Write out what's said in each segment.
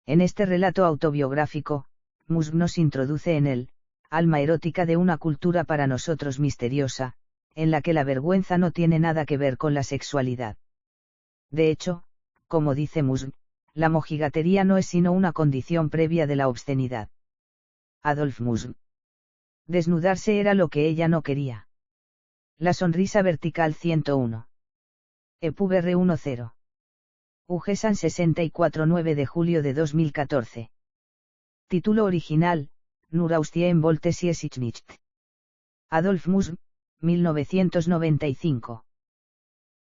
En este relato autobiográfico, Musk nos introduce en el alma erótica de una cultura para nosotros misteriosa, en la que la vergüenza no tiene nada que ver con la sexualidad. De hecho, como dice Musk, la mojigatería no es sino una condición previa de la obscenidad. Adolf Musk. Desnudarse era lo que ella no quería. La sonrisa vertical 101. EPUB R10. UGESAN 64 9 de julio de 2014. Título original, Nur Austien Voltes y Nicht. Adolf Musk, 1995.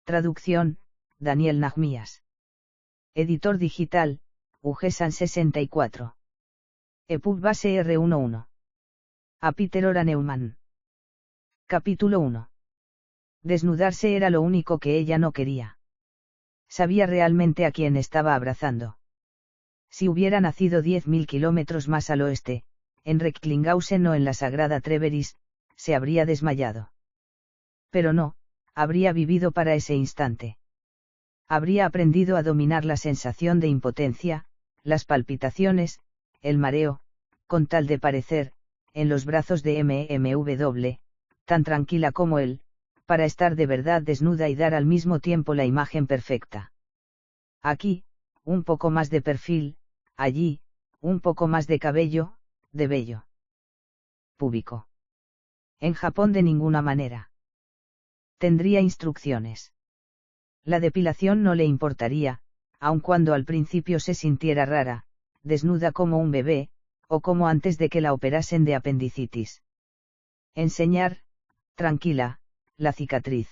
Traducción, Daniel Nahmias. Editor digital, UGESAN 64. EPUB base R11. A Peter Ora Neumann. Capítulo 1. Desnudarse era lo único que ella no quería. Sabía realmente a quién estaba abrazando. Si hubiera nacido 10.000 kilómetros más al oeste, en Recklinghausen o en la Sagrada Treveris, se habría desmayado. Pero no, habría vivido para ese instante. Habría aprendido a dominar la sensación de impotencia, las palpitaciones, el mareo, con tal de parecer, en los brazos de MMW, tan tranquila como él, para estar de verdad desnuda y dar al mismo tiempo la imagen perfecta. Aquí, un poco más de perfil, allí, un poco más de cabello, de vello púbico. En Japón de ninguna manera. Tendría instrucciones. La depilación no le importaría, aun cuando al principio se sintiera rara, desnuda como un bebé, o como antes de que la operasen de apendicitis. Enseñar, tranquila, la cicatriz.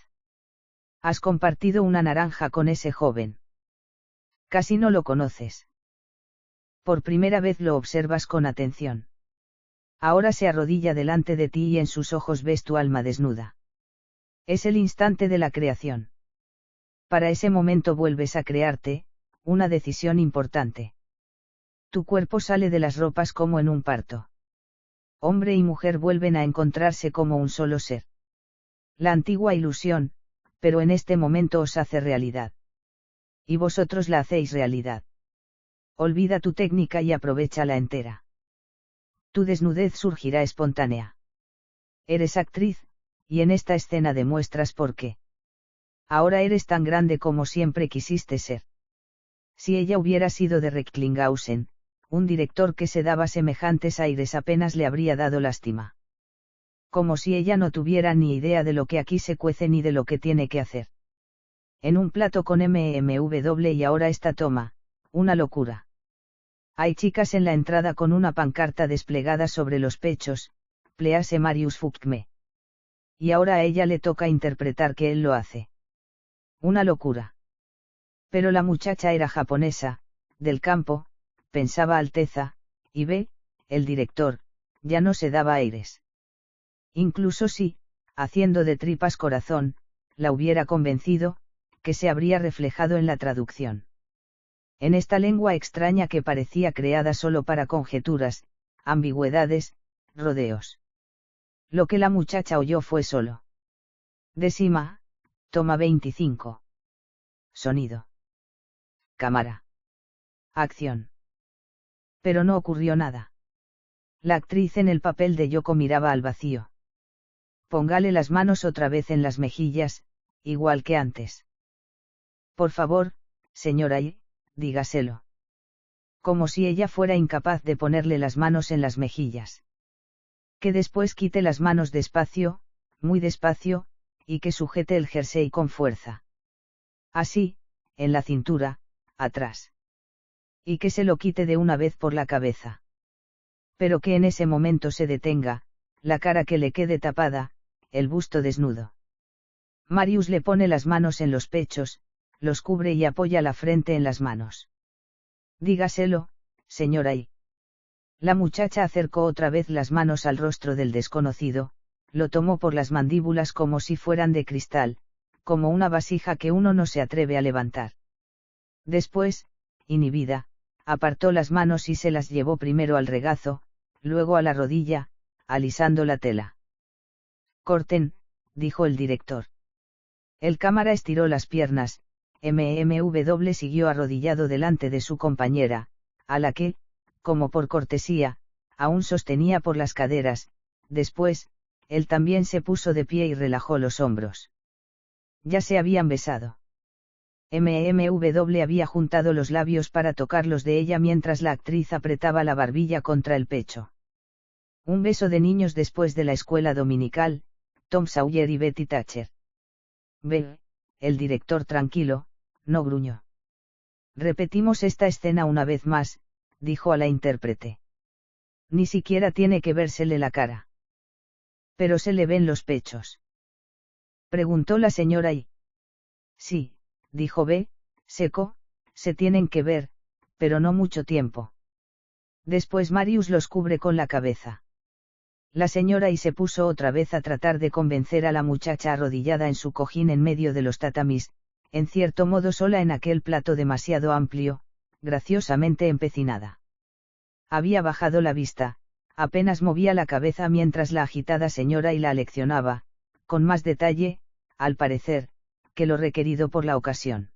Has compartido una naranja con ese joven. Casi no lo conoces. Por primera vez lo observas con atención. Ahora se arrodilla delante de ti y en sus ojos ves tu alma desnuda. Es el instante de la creación. Para ese momento vuelves a crearte, una decisión importante. Tu cuerpo sale de las ropas como en un parto. Hombre y mujer vuelven a encontrarse como un solo ser. La antigua ilusión, pero en este momento os hace realidad. Y vosotros la hacéis realidad. Olvida tu técnica y aprovéchala entera. Tu desnudez surgirá espontánea. Eres actriz, y en esta escena demuestras por qué. Ahora eres tan grande como siempre quisiste ser. Si ella hubiera sido de Recklinghausen, un director que se daba semejantes aires apenas le habría dado lástima. Como si ella no tuviera ni idea de lo que aquí se cuece ni de lo que tiene que hacer. En un plato con MMW y ahora esta toma, una locura. Hay chicas en la entrada con una pancarta desplegada sobre los pechos, Please Marius Fuckme. Y ahora a ella le toca interpretar que él lo hace. Una locura. Pero la muchacha era japonesa, del campo, pensaba Alteza, y ve, el director, ya no se daba aires. Incluso si, haciendo de tripas corazón, la hubiera convencido, que se habría reflejado en la traducción. En esta lengua extraña que parecía creada solo para conjeturas, ambigüedades, rodeos. Lo que la muchacha oyó fue solo. Décima, toma 25. Sonido. Cámara. Acción. Pero no ocurrió nada. La actriz en el papel de Yoko miraba al vacío. Póngale las manos otra vez en las mejillas, igual que antes. Por favor, señora Y, dígaselo. Como si ella fuera incapaz de ponerle las manos en las mejillas. Que después quite las manos despacio, muy despacio, y que sujete el jersey con fuerza. Así, en la cintura, atrás. Y que se lo quite de una vez por la cabeza. Pero que en ese momento se detenga, la cara que le quede tapada, el busto desnudo. Marius le pone las manos en los pechos, los cubre y apoya la frente en las manos. Dígaselo, señora Y. La muchacha acercó otra vez las manos al rostro del desconocido, lo tomó por las mandíbulas como si fueran de cristal, como una vasija que uno no se atreve a levantar. Después, inhibida, apartó las manos y se las llevó primero al regazo, luego a la rodilla, alisando la tela. Corten, dijo el director. El cámara estiró las piernas, MMW siguió arrodillado delante de su compañera, a la que, como por cortesía, aún sostenía por las caderas. Después, él también se puso de pie y relajó los hombros. Ya se habían besado. MMW había juntado los labios para tocarlos de ella mientras la actriz apretaba la barbilla contra el pecho. Un beso de niños después de la escuela dominical, Tom Sawyer y Betty Thatcher. El director tranquilo, no gruñó. Repetimos esta escena una vez más, dijo a la intérprete. Ni siquiera tiene que vérsele la cara. Pero se le ven los pechos. Preguntó la señora y. Sí, dijo B, seco, se tienen que ver, pero no mucho tiempo. Después Marius los cubre con la cabeza. La señora y se puso otra vez a tratar de convencer a la muchacha arrodillada en su cojín en medio de los tatamis, en cierto modo sola en aquel plato demasiado amplio, graciosamente empecinada. Había bajado la vista, apenas movía la cabeza mientras la agitada señora y la leccionaba, con más detalle, al parecer, que lo requerido por la ocasión.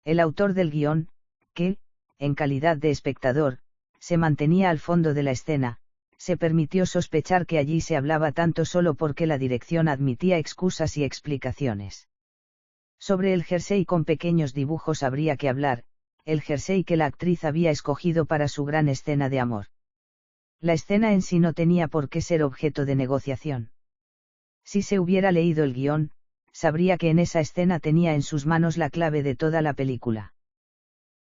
El autor del guión, que, en calidad de espectador, se mantenía al fondo de la escena, se permitió sospechar que allí se hablaba tanto solo porque la dirección admitía excusas y explicaciones. Sobre el jersey con pequeños dibujos habría que hablar, el jersey que la actriz había escogido para su gran escena de amor. La escena en sí no tenía por qué ser objeto de negociación. Si se hubiera leído el guión, sabría que en esa escena tenía en sus manos la clave de toda la película.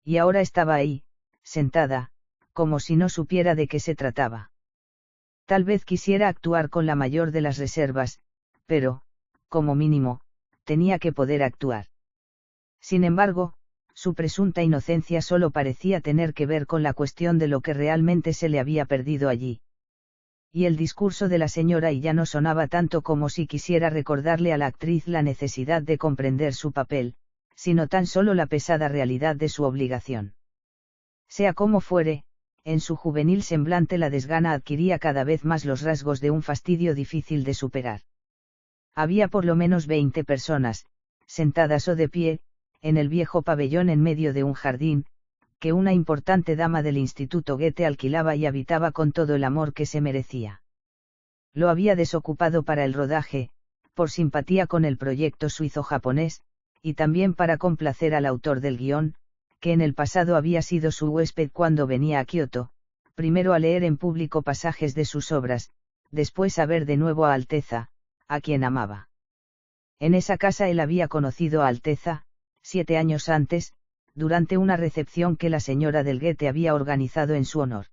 Y ahora estaba ahí, sentada, como si no supiera de qué se trataba. Tal vez quisiera actuar con la mayor de las reservas, pero, como mínimo, tenía que poder actuar. Sin embargo, su presunta inocencia solo parecía tener que ver con la cuestión de lo que realmente se le había perdido allí. Y el discurso de la señora y ya no sonaba tanto como si quisiera recordarle a la actriz la necesidad de comprender su papel, sino tan solo la pesada realidad de su obligación. Sea como fuere, en su juvenil semblante la desgana adquiría cada vez más los rasgos de un fastidio difícil de superar. Había por lo menos 20 personas, sentadas o de pie, en el viejo pabellón en medio de un jardín, que una importante dama del Instituto Goethe alquilaba y habitaba con todo el amor que se merecía. Lo había desocupado para el rodaje, por simpatía con el proyecto suizo-japonés, y también para complacer al autor del guión, que en el pasado había sido su huésped cuando venía a Kioto, primero a leer en público pasajes de sus obras, después a ver de nuevo a Alteza, a quien amaba. En esa casa él había conocido a Alteza, 7 años antes, durante una recepción que la señora del Goethe había organizado en su honor.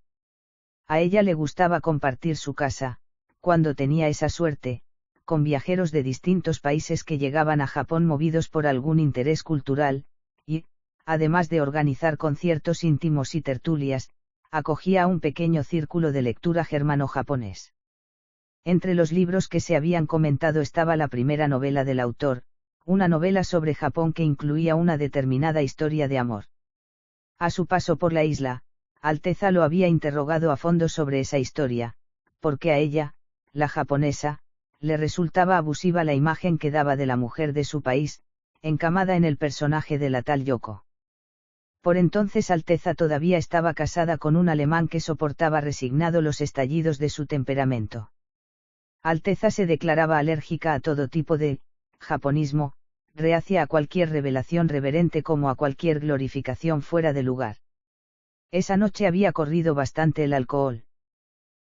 A ella le gustaba compartir su casa, cuando tenía esa suerte, con viajeros de distintos países que llegaban a Japón movidos por algún interés cultural, y, además de organizar conciertos íntimos y tertulias, acogía a un pequeño círculo de lectura germano-japonés. Entre los libros que se habían comentado estaba la primera novela del autor, una novela sobre Japón que incluía una determinada historia de amor. A su paso por la isla, Alteza lo había interrogado a fondo sobre esa historia, porque a ella, la japonesa, le resultaba abusiva la imagen que daba de la mujer de su país, encamada en el personaje de la tal Yoko. Por entonces Alteza todavía estaba casada con un alemán que soportaba resignado los estallidos de su temperamento. Alteza se declaraba alérgica a todo tipo de japonismo, reacia a cualquier revelación reverente como a cualquier glorificación fuera de lugar. Esa noche había corrido bastante el alcohol.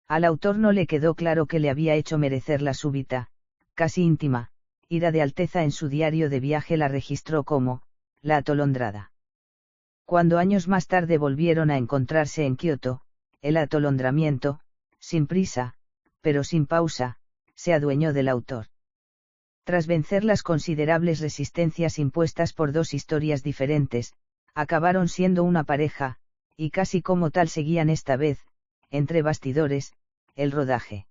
Al autor no le quedó claro qué le había hecho merecer la súbita, casi íntima, ira de Alteza. En su diario de viaje la registró como, la atolondrada. Cuando años más tarde volvieron a encontrarse en Kioto, el atolondramiento, sin prisa, pero sin pausa, se adueñó del autor. Tras vencer las considerables resistencias impuestas por dos historias diferentes, acabaron siendo una pareja, y casi como tal seguían esta vez, entre bastidores, el rodaje.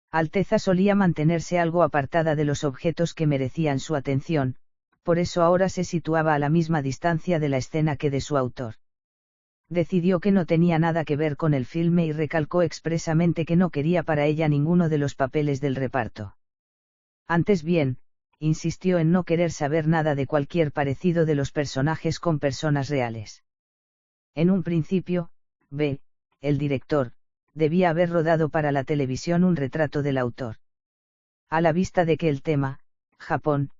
Alteza solía mantenerse algo apartada de los objetos que merecían su atención, por eso ahora se situaba a la misma distancia de la escena que de su autor. Decidió que no tenía nada que ver con el filme y recalcó expresamente que no quería para ella ninguno de los papeles del reparto. Antes bien, insistió en no querer saber nada de cualquier parecido de los personajes con personas reales. En un principio, B., el director, debía haber rodado para la televisión un retrato del autor. A la vista de que el tema, Japón,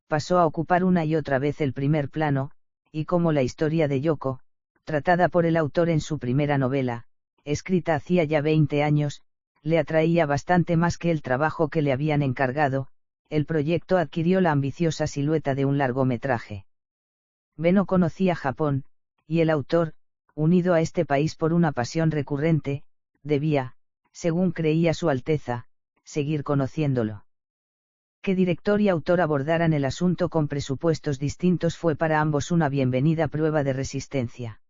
pasó a ocupar una y otra vez el primer plano, y como la historia de Yoko, tratada por el autor en su primera novela, escrita hacía ya 20 años, le atraía bastante más que el trabajo que le habían encargado, el proyecto adquirió la ambiciosa silueta de un largometraje. B no conocía Japón, y el autor, unido a este país por una pasión recurrente, debía, según creía Su Alteza, seguir conociéndolo. Que director y autor abordaran el asunto con presupuestos distintos fue para ambos una bienvenida prueba de resistencia.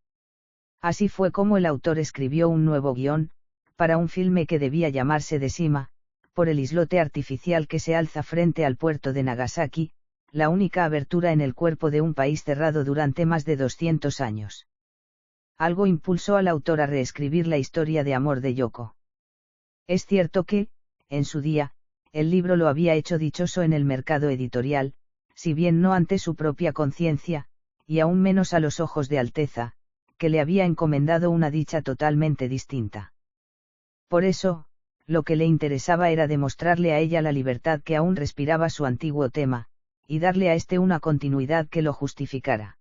Así fue como el autor escribió un nuevo guión, para un filme que debía llamarse Deshima, por el islote artificial que se alza frente al puerto de Nagasaki, la única abertura en el cuerpo de un país cerrado durante más de 200 años. Algo impulsó al autor a reescribir la historia de amor de Yoko. Es cierto que, en su día, el libro lo había hecho dichoso en el mercado editorial, si bien no ante su propia conciencia, y aún menos a los ojos de Alteza, que le había encomendado una dicha totalmente distinta. Por eso, lo que le interesaba era demostrarle a ella la libertad que aún respiraba su antiguo tema, y darle a este una continuidad que lo justificara.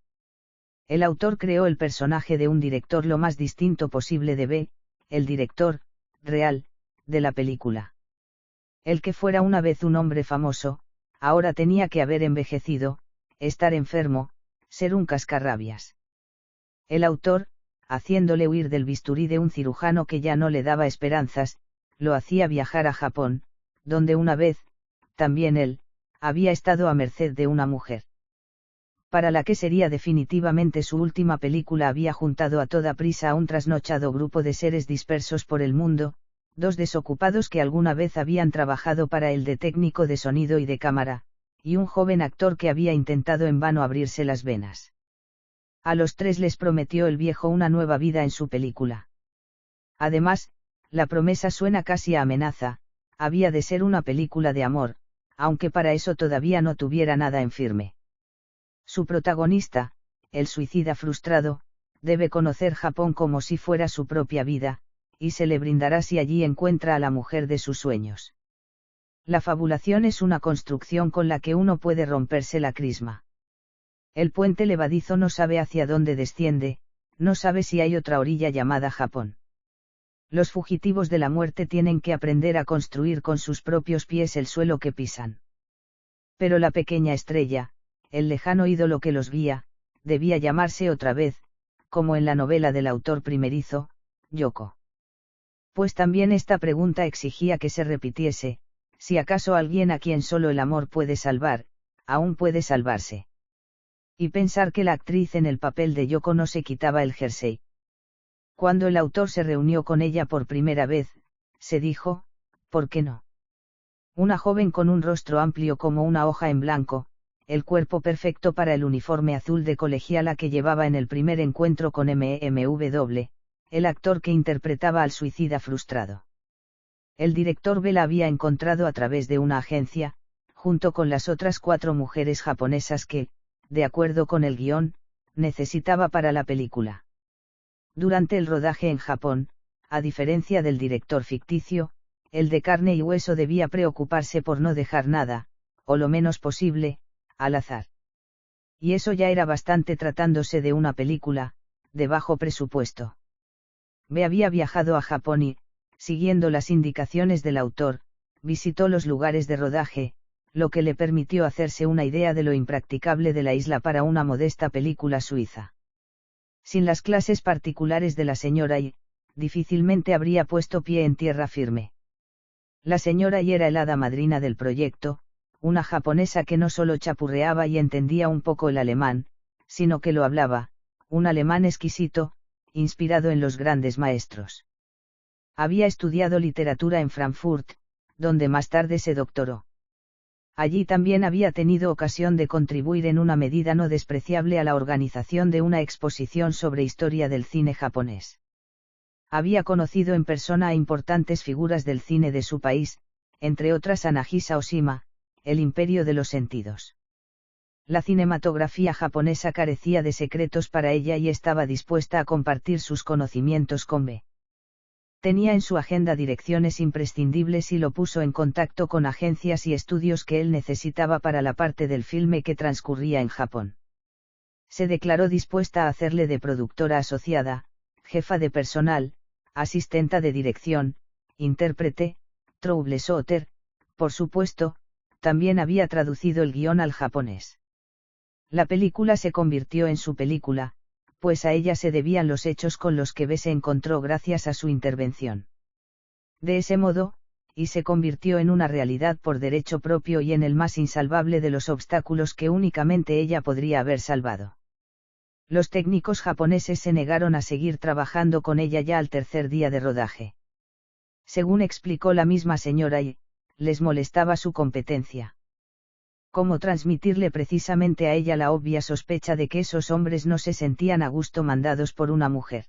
El autor creó el personaje de un director lo más distinto posible de B., el director, real, de la película. El que fuera una vez un hombre famoso, ahora tenía que haber envejecido, estar enfermo, ser un cascarrabias. El autor, haciéndole huir del bisturí de un cirujano que ya no le daba esperanzas, lo hacía viajar a Japón, donde una vez, también él, había estado a merced de una mujer. Para la que sería definitivamente su última película había juntado a toda prisa a un trasnochado grupo de seres dispersos por el mundo, dos desocupados que alguna vez habían trabajado para él de técnico de sonido y de cámara, y un joven actor que había intentado en vano abrirse las venas. A los tres les prometió el viejo una nueva vida en su película. Además, la promesa suena casi a amenaza, había de ser una película de amor, aunque para eso todavía no tuviera nada en firme. Su protagonista, el suicida frustrado, debe conocer Japón como si fuera su propia vida, y se le brindará si allí encuentra a la mujer de sus sueños. La fabulación es una construcción con la que uno puede romperse la crisma. El puente levadizo no sabe hacia dónde desciende, no sabe si hay otra orilla llamada Japón. Los fugitivos de la muerte tienen que aprender a construir con sus propios pies el suelo que pisan. Pero la pequeña estrella, el lejano ídolo que los guía, debía llamarse otra vez, como en la novela del autor primerizo, Yoko. Pues también esta pregunta exigía que se repitiese, si acaso alguien a quien solo el amor puede salvar, aún puede salvarse. Y pensar que la actriz en el papel de Yoko no se quitaba el jersey. Cuando el autor se reunió con ella por primera vez, se dijo, ¿por qué no? Una joven con un rostro amplio como una hoja en blanco, el cuerpo perfecto para el uniforme azul de colegiala que llevaba en el primer encuentro con MMW, el actor que interpretaba al suicida frustrado. El director B la había encontrado a través de una agencia, junto con las otras 4 mujeres japonesas que, de acuerdo con el guión, necesitaba para la película. Durante el rodaje en Japón, a diferencia del director ficticio, el de carne y hueso debía preocuparse por no dejar nada, o lo menos posible, al azar. Y eso ya era bastante tratándose de una película, de bajo presupuesto. B había viajado a Japón y, siguiendo las indicaciones del autor, visitó los lugares de rodaje, lo que le permitió hacerse una idea de lo impracticable de la isla para una modesta película suiza. Sin las clases particulares de la señora Y, difícilmente habría puesto pie en tierra firme. La señora Y era el hada madrina del proyecto, una japonesa que no solo chapurreaba y entendía un poco el alemán, sino que lo hablaba, un alemán exquisito, inspirado en los grandes maestros. Había estudiado literatura en Frankfurt, donde más tarde se doctoró. Allí también había tenido ocasión de contribuir en una medida no despreciable a la organización de una exposición sobre historia del cine japonés. Había conocido en persona a importantes figuras del cine de su país, entre otras a Nagisa Oshima, el imperio de los sentidos. La cinematografía japonesa carecía de secretos para ella y estaba dispuesta a compartir sus conocimientos con B. Tenía en su agenda direcciones imprescindibles y lo puso en contacto con agencias y estudios que él necesitaba para la parte del filme que transcurría en Japón. Se declaró dispuesta a hacerle de productora asociada, jefa de personal, asistenta de dirección, intérprete, troubleshooter, por supuesto, también había traducido el guión al japonés. La película se convirtió en su película, pues a ella se debían los hechos con los que B se encontró gracias a su intervención. De ese modo, y se convirtió en una realidad por derecho propio y en el más insalvable de los obstáculos que únicamente ella podría haber salvado. Los técnicos japoneses se negaron a seguir trabajando con ella ya al tercer día de rodaje. Según explicó la misma señora Y, les molestaba su competencia. ¿Cómo transmitirle precisamente a ella la obvia sospecha de que esos hombres no se sentían a gusto mandados por una mujer?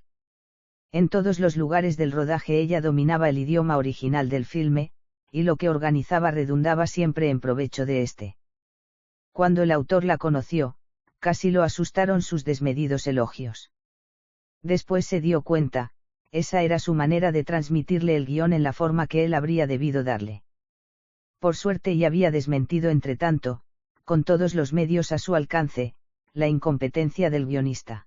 En todos los lugares del rodaje ella dominaba el idioma original del filme, y lo que organizaba redundaba siempre en provecho de este. Cuando el autor la conoció, casi lo asustaron sus desmedidos elogios. Después se dio cuenta, esa era su manera de transmitirle el guión en la forma que él habría debido darle. Por suerte y había desmentido entretanto, con todos los medios a su alcance, la incompetencia del guionista.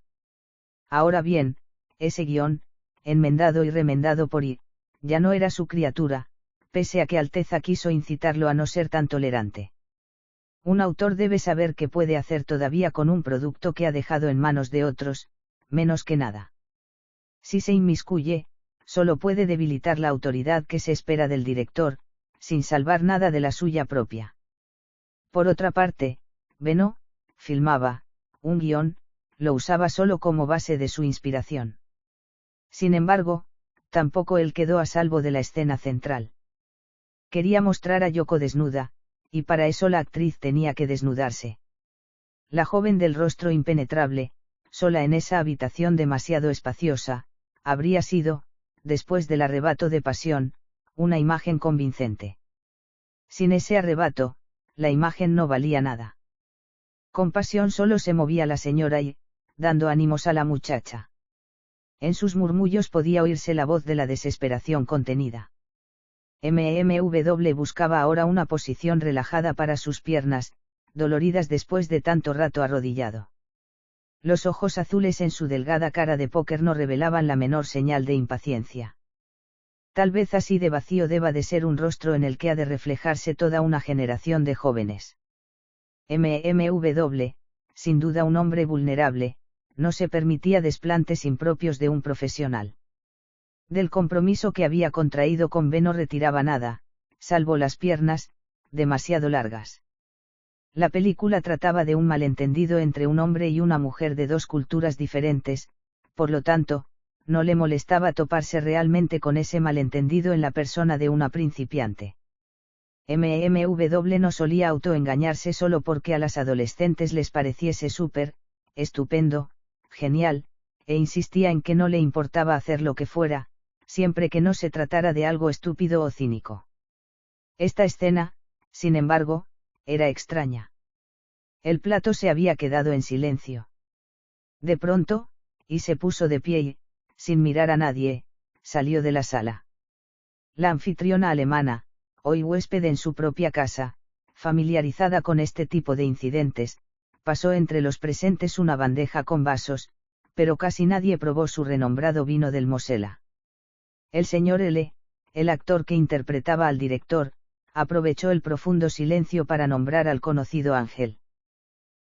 Ahora bien, ese guión, enmendado y remendado por I, ya no era su criatura, pese a que Alteza quiso incitarlo a no ser tan tolerante. Un autor debe saber qué puede hacer todavía con un producto que ha dejado en manos de otros, menos que nada. Si se inmiscuye, solo puede debilitar la autoridad que se espera del director, sin salvar nada de la suya propia. Por otra parte, Beno, filmaba, un guión, lo usaba solo como base de su inspiración. Sin embargo, tampoco él quedó a salvo de la escena central. Quería mostrar a Yoko desnuda, y para eso la actriz tenía que desnudarse. La joven del rostro impenetrable, sola en esa habitación demasiado espaciosa, habría sido, después del arrebato de pasión, una imagen convincente. Sin ese arrebato, la imagen no valía nada. Con pasión solo se movía la señora Y, dando ánimos a la muchacha. En sus murmullos podía oírse la voz de la desesperación contenida. MMW buscaba ahora una posición relajada para sus piernas, doloridas después de tanto rato arrodillado. Los ojos azules en su delgada cara de póker no revelaban la menor señal de impaciencia. Tal vez así de vacío deba de ser un rostro en el que ha de reflejarse toda una generación de jóvenes. MMW, sin duda un hombre vulnerable, no se permitía desplantes impropios de un profesional. Del compromiso que había contraído con B no retiraba nada, salvo las piernas, demasiado largas. La película trataba de un malentendido entre un hombre y una mujer de dos culturas diferentes, por lo tanto, no le molestaba toparse realmente con ese malentendido en la persona de una principiante. MMW no solía autoengañarse solo porque a las adolescentes les pareciese estupendo, genial, e insistía en que no le importaba hacer lo que fuera, siempre que no se tratara de algo estúpido o cínico. Esta escena, sin embargo, era extraña. El plato se había quedado en silencio. De pronto, y se puso de pie y, sin mirar a nadie, salió de la sala. La anfitriona alemana, hoy huésped en su propia casa, familiarizada con este tipo de incidentes, pasó entre los presentes una bandeja con vasos, pero casi nadie probó su renombrado vino del Mosela. El señor L., el actor que interpretaba al director, aprovechó el profundo silencio para nombrar al conocido ángel.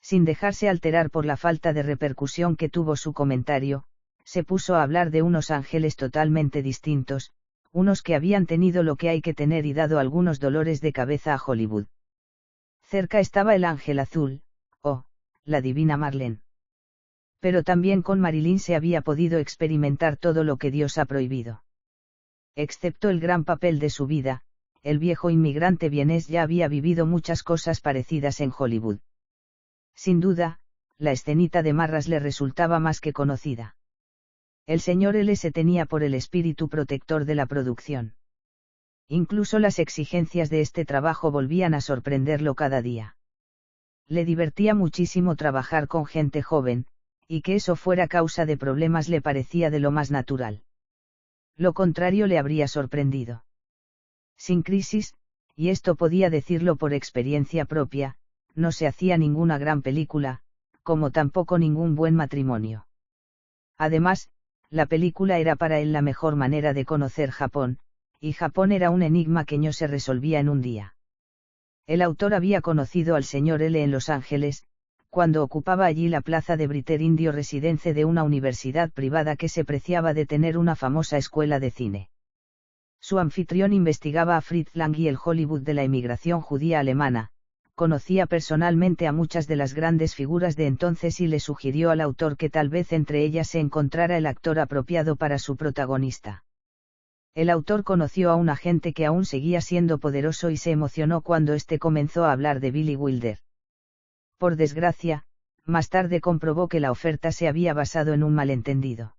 Sin dejarse alterar por la falta de repercusión que tuvo su comentario, se puso a hablar de unos ángeles totalmente distintos, unos que habían tenido lo que hay que tener y dado algunos dolores de cabeza a Hollywood. Cerca estaba el ángel azul, la divina Marlene. Pero también con Marilyn se había podido experimentar todo lo que Dios ha prohibido. Excepto el gran papel de su vida, el viejo inmigrante vienés ya había vivido muchas cosas parecidas en Hollywood. Sin duda, la escenita de Marras le resultaba más que conocida. El señor L. se tenía por el espíritu protector de la producción. Incluso las exigencias de este trabajo volvían a sorprenderlo cada día. Le divertía muchísimo trabajar con gente joven, y que eso fuera causa de problemas le parecía de lo más natural. Lo contrario le habría sorprendido. Sin crisis, y esto podía decirlo por experiencia propia, no se hacía ninguna gran película, como tampoco ningún buen matrimonio. Además, la película era para él la mejor manera de conocer Japón, y Japón era un enigma que no se resolvía en un día. El autor había conocido al señor L. en Los Ángeles, cuando ocupaba allí la plaza de Briter Indio, residence de una universidad privada que se preciaba de tener una famosa escuela de cine. Su anfitrión investigaba a Fritz Lang y el Hollywood de la emigración judía alemana, conocía personalmente a muchas de las grandes figuras de entonces y le sugirió al autor que tal vez entre ellas se encontrara el actor apropiado para su protagonista. El autor conoció a un agente que aún seguía siendo poderoso y se emocionó cuando éste comenzó a hablar de Billy Wilder. Por desgracia, más tarde comprobó que la oferta se había basado en un malentendido.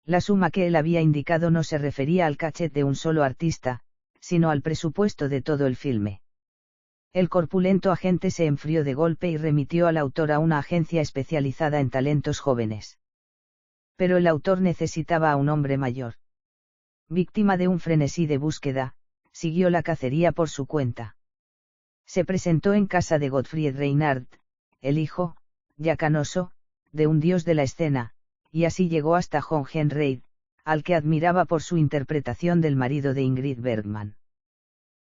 La suma que él había indicado no se refería al cachet de un solo artista, sino al presupuesto de todo el filme. El corpulento agente se enfrió de golpe y remitió al autor a una agencia especializada en talentos jóvenes. Pero el autor necesitaba a un hombre mayor. Víctima de un frenesí de búsqueda, siguió la cacería por su cuenta. Se presentó en casa de Gottfried Reinhardt, el hijo, ya canoso, de un dios de la escena, y así llegó hasta John Henry, al que admiraba por su interpretación del marido de Ingrid Bergman.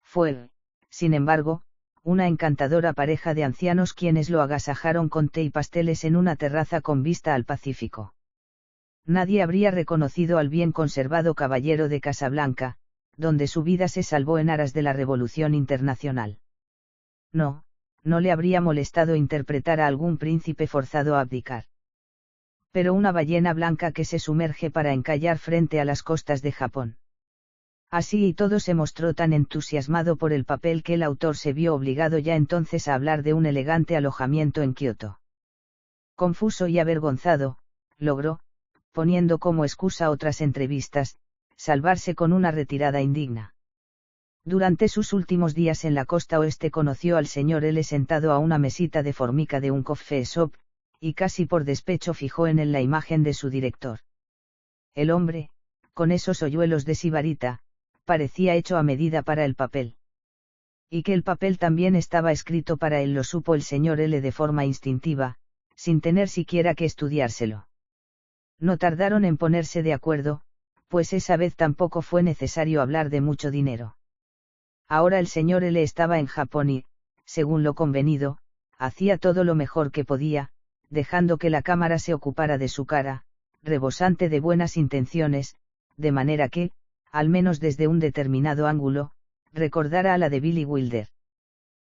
Fue, sin embargo, una encantadora pareja de ancianos quienes lo agasajaron con té y pasteles en una terraza con vista al Pacífico. Nadie habría reconocido al bien conservado caballero de Casablanca, donde su vida se salvó en aras de la Revolución Internacional. No le habría molestado interpretar a algún príncipe forzado a abdicar. Pero una ballena blanca que se sumerge para encallar frente a las costas de Japón. Así y todo se mostró tan entusiasmado por el papel que el autor se vio obligado ya entonces a hablar de un elegante alojamiento en Kioto. Confuso y avergonzado, logró, poniendo como excusa otras entrevistas, salvarse con una retirada indigna. Durante sus últimos días en la costa oeste conoció al señor L. sentado a una mesita de formica de un coffee shop, y casi por despecho fijó en él la imagen de su director. El hombre, con esos hoyuelos de sibarita, parecía hecho a medida para el papel. Y que el papel también estaba escrito para él lo supo el señor L. de forma instintiva, sin tener siquiera que estudiárselo. No tardaron en ponerse de acuerdo, pues esa vez tampoco fue necesario hablar de mucho dinero. Ahora el señor L. estaba en Japón y, según lo convenido, hacía todo lo mejor que podía, dejando que la cámara se ocupara de su cara, rebosante de buenas intenciones, de manera que, al menos desde un determinado ángulo, recordara a la de Billy Wilder.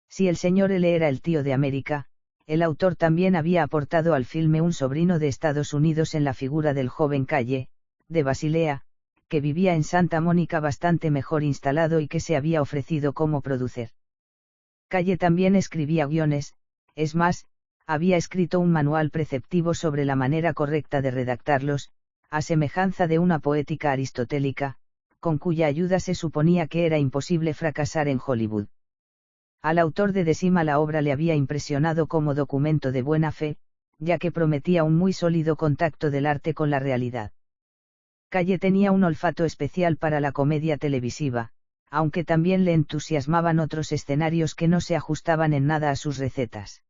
Si el señor L. era el tío de América, el autor también había aportado al filme un sobrino de Estados Unidos en la figura del joven Calle, de Basilea, que vivía en Santa Mónica bastante mejor instalado y que se había ofrecido como producer. Calle también escribía guiones, es más, había escrito un manual preceptivo sobre la manera correcta de redactarlos, a semejanza de una poética aristotélica, con cuya ayuda se suponía que era imposible fracasar en Hollywood. Al autor de Decima la obra le había impresionado como documento de buena fe, ya que prometía un muy sólido contacto del arte con la realidad. Calle tenía un olfato especial para la comedia televisiva, aunque también le entusiasmaban otros escenarios que no se ajustaban en nada a sus recetas.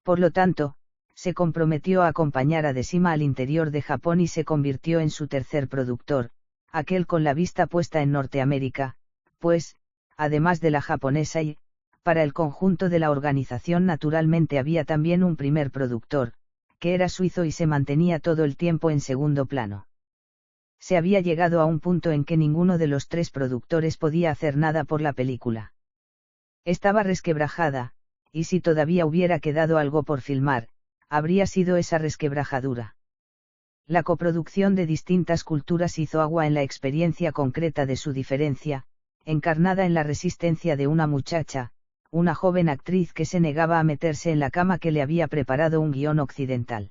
Por lo tanto, se comprometió a acompañar a Decima al interior de Japón y se convirtió en su tercer productor, aquel con la vista puesta en Norteamérica, pues, además de la japonesa y, para el conjunto de la organización naturalmente había también un primer productor, que era suizo y se mantenía todo el tiempo en segundo plano. Se había llegado a un punto en que ninguno de los tres productores podía hacer nada por la película. Estaba resquebrajada, y si todavía hubiera quedado algo por filmar, habría sido esa resquebrajadura. La coproducción de distintas culturas hizo agua en la experiencia concreta de su diferencia, encarnada en la resistencia de una muchacha, una joven actriz que se negaba a meterse en la cama que le había preparado un guión occidental.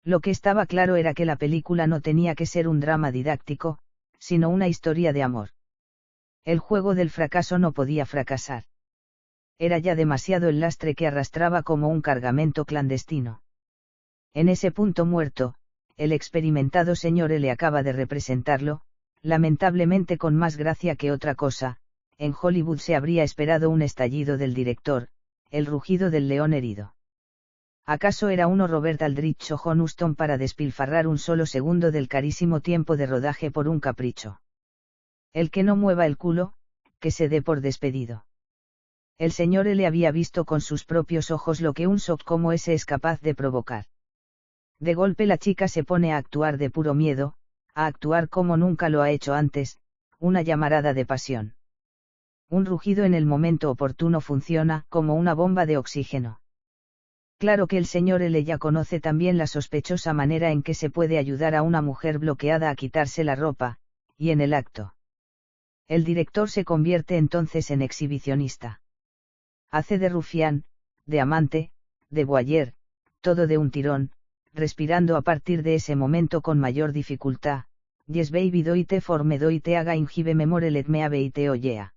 Lo que estaba claro era que la película no tenía que ser un drama didáctico, sino una historia de amor. El juego del fracaso no podía fracasar. Era ya demasiado el lastre que arrastraba como un cargamento clandestino. En ese punto muerto, el experimentado señor L. acaba de representarlo, lamentablemente con más gracia que otra cosa. En Hollywood se habría esperado un estallido del director, el rugido del león herido. ¿Acaso era uno Robert Aldrich o John Huston para despilfarrar un solo segundo del carísimo tiempo de rodaje por un capricho? El que no mueva el culo, que se dé por despedido. El señor L. había visto con sus propios ojos lo que un shock como ese es capaz de provocar. De golpe la chica se pone a actuar de puro miedo, a actuar como nunca lo ha hecho antes, una llamarada de pasión. Un rugido en el momento oportuno funciona como una bomba de oxígeno. Claro que el señor L. ya conoce también la sospechosa manera en que se puede ayudar a una mujer bloqueada a quitarse la ropa, y en el acto. El director se convierte entonces en exhibicionista. Hace de rufián, de amante, de voyeur, todo de un tirón, respirando a partir de ese momento con mayor dificultad. Yes baby doite forme doite haga ingibe memore let me have ite oyea.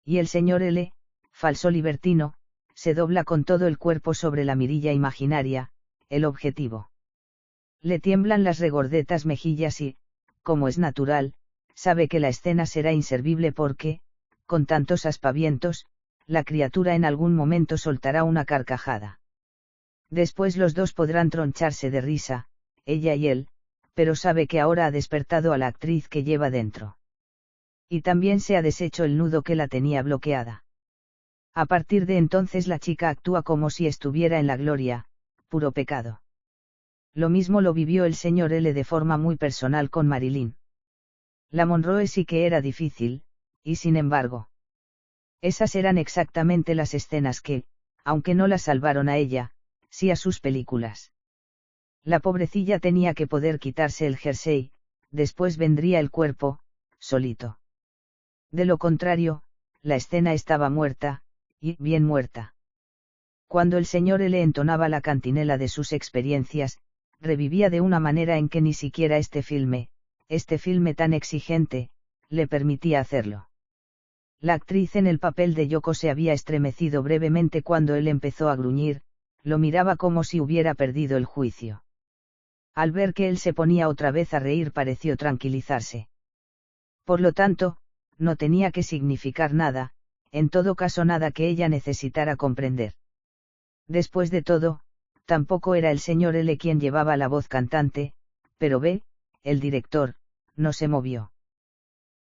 Y el señor L., falso libertino, se dobla con todo el cuerpo sobre la mirilla imaginaria, el objetivo. Le tiemblan las regordetas mejillas y, como es natural, sabe que la escena será inservible porque, con tantos aspavientos, la criatura en algún momento soltará una carcajada. Después los dos podrán troncharse de risa, ella y él, pero sabe que ahora ha despertado a la actriz que lleva dentro. Y también se ha deshecho el nudo que la tenía bloqueada. A partir de entonces la chica actúa como si estuviera en la gloria, puro pecado. Lo mismo lo vivió el señor L. de forma muy personal con Marilyn. La Monroe sí que era difícil, y sin embargo. Esas eran exactamente las escenas que, aunque no la salvaron a ella, sí a sus películas. La pobrecilla tenía que poder quitarse el jersey, después vendría el cuerpo, solito. De lo contrario, la escena estaba muerta, y bien muerta. Cuando el señor L. entonaba la cantinela de sus experiencias, revivía de una manera en que ni siquiera este filme tan exigente, le permitía hacerlo. La actriz en el papel de Yoko se había estremecido brevemente cuando él empezó a gruñir, lo miraba como si hubiera perdido el juicio. Al ver que él se ponía otra vez a reír pareció tranquilizarse. Por lo tanto, no tenía que significar nada, en todo caso nada que ella necesitara comprender. Después de todo, tampoco era el señor L. quien llevaba la voz cantante, pero el director, no se movió.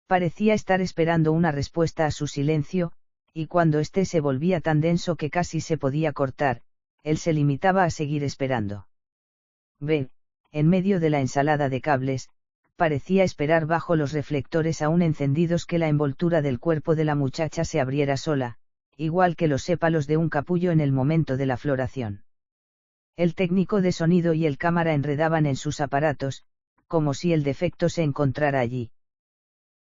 Parecía estar esperando una respuesta a su silencio, y cuando éste se volvía tan denso que casi se podía cortar, él se limitaba a seguir esperando. En medio de la ensalada de cables, parecía esperar bajo los reflectores aún encendidos que la envoltura del cuerpo de la muchacha se abriera sola, igual que los sépalos de un capullo en el momento de la floración. El técnico de sonido y el cámara enredaban en sus aparatos, como si el defecto se encontrara allí.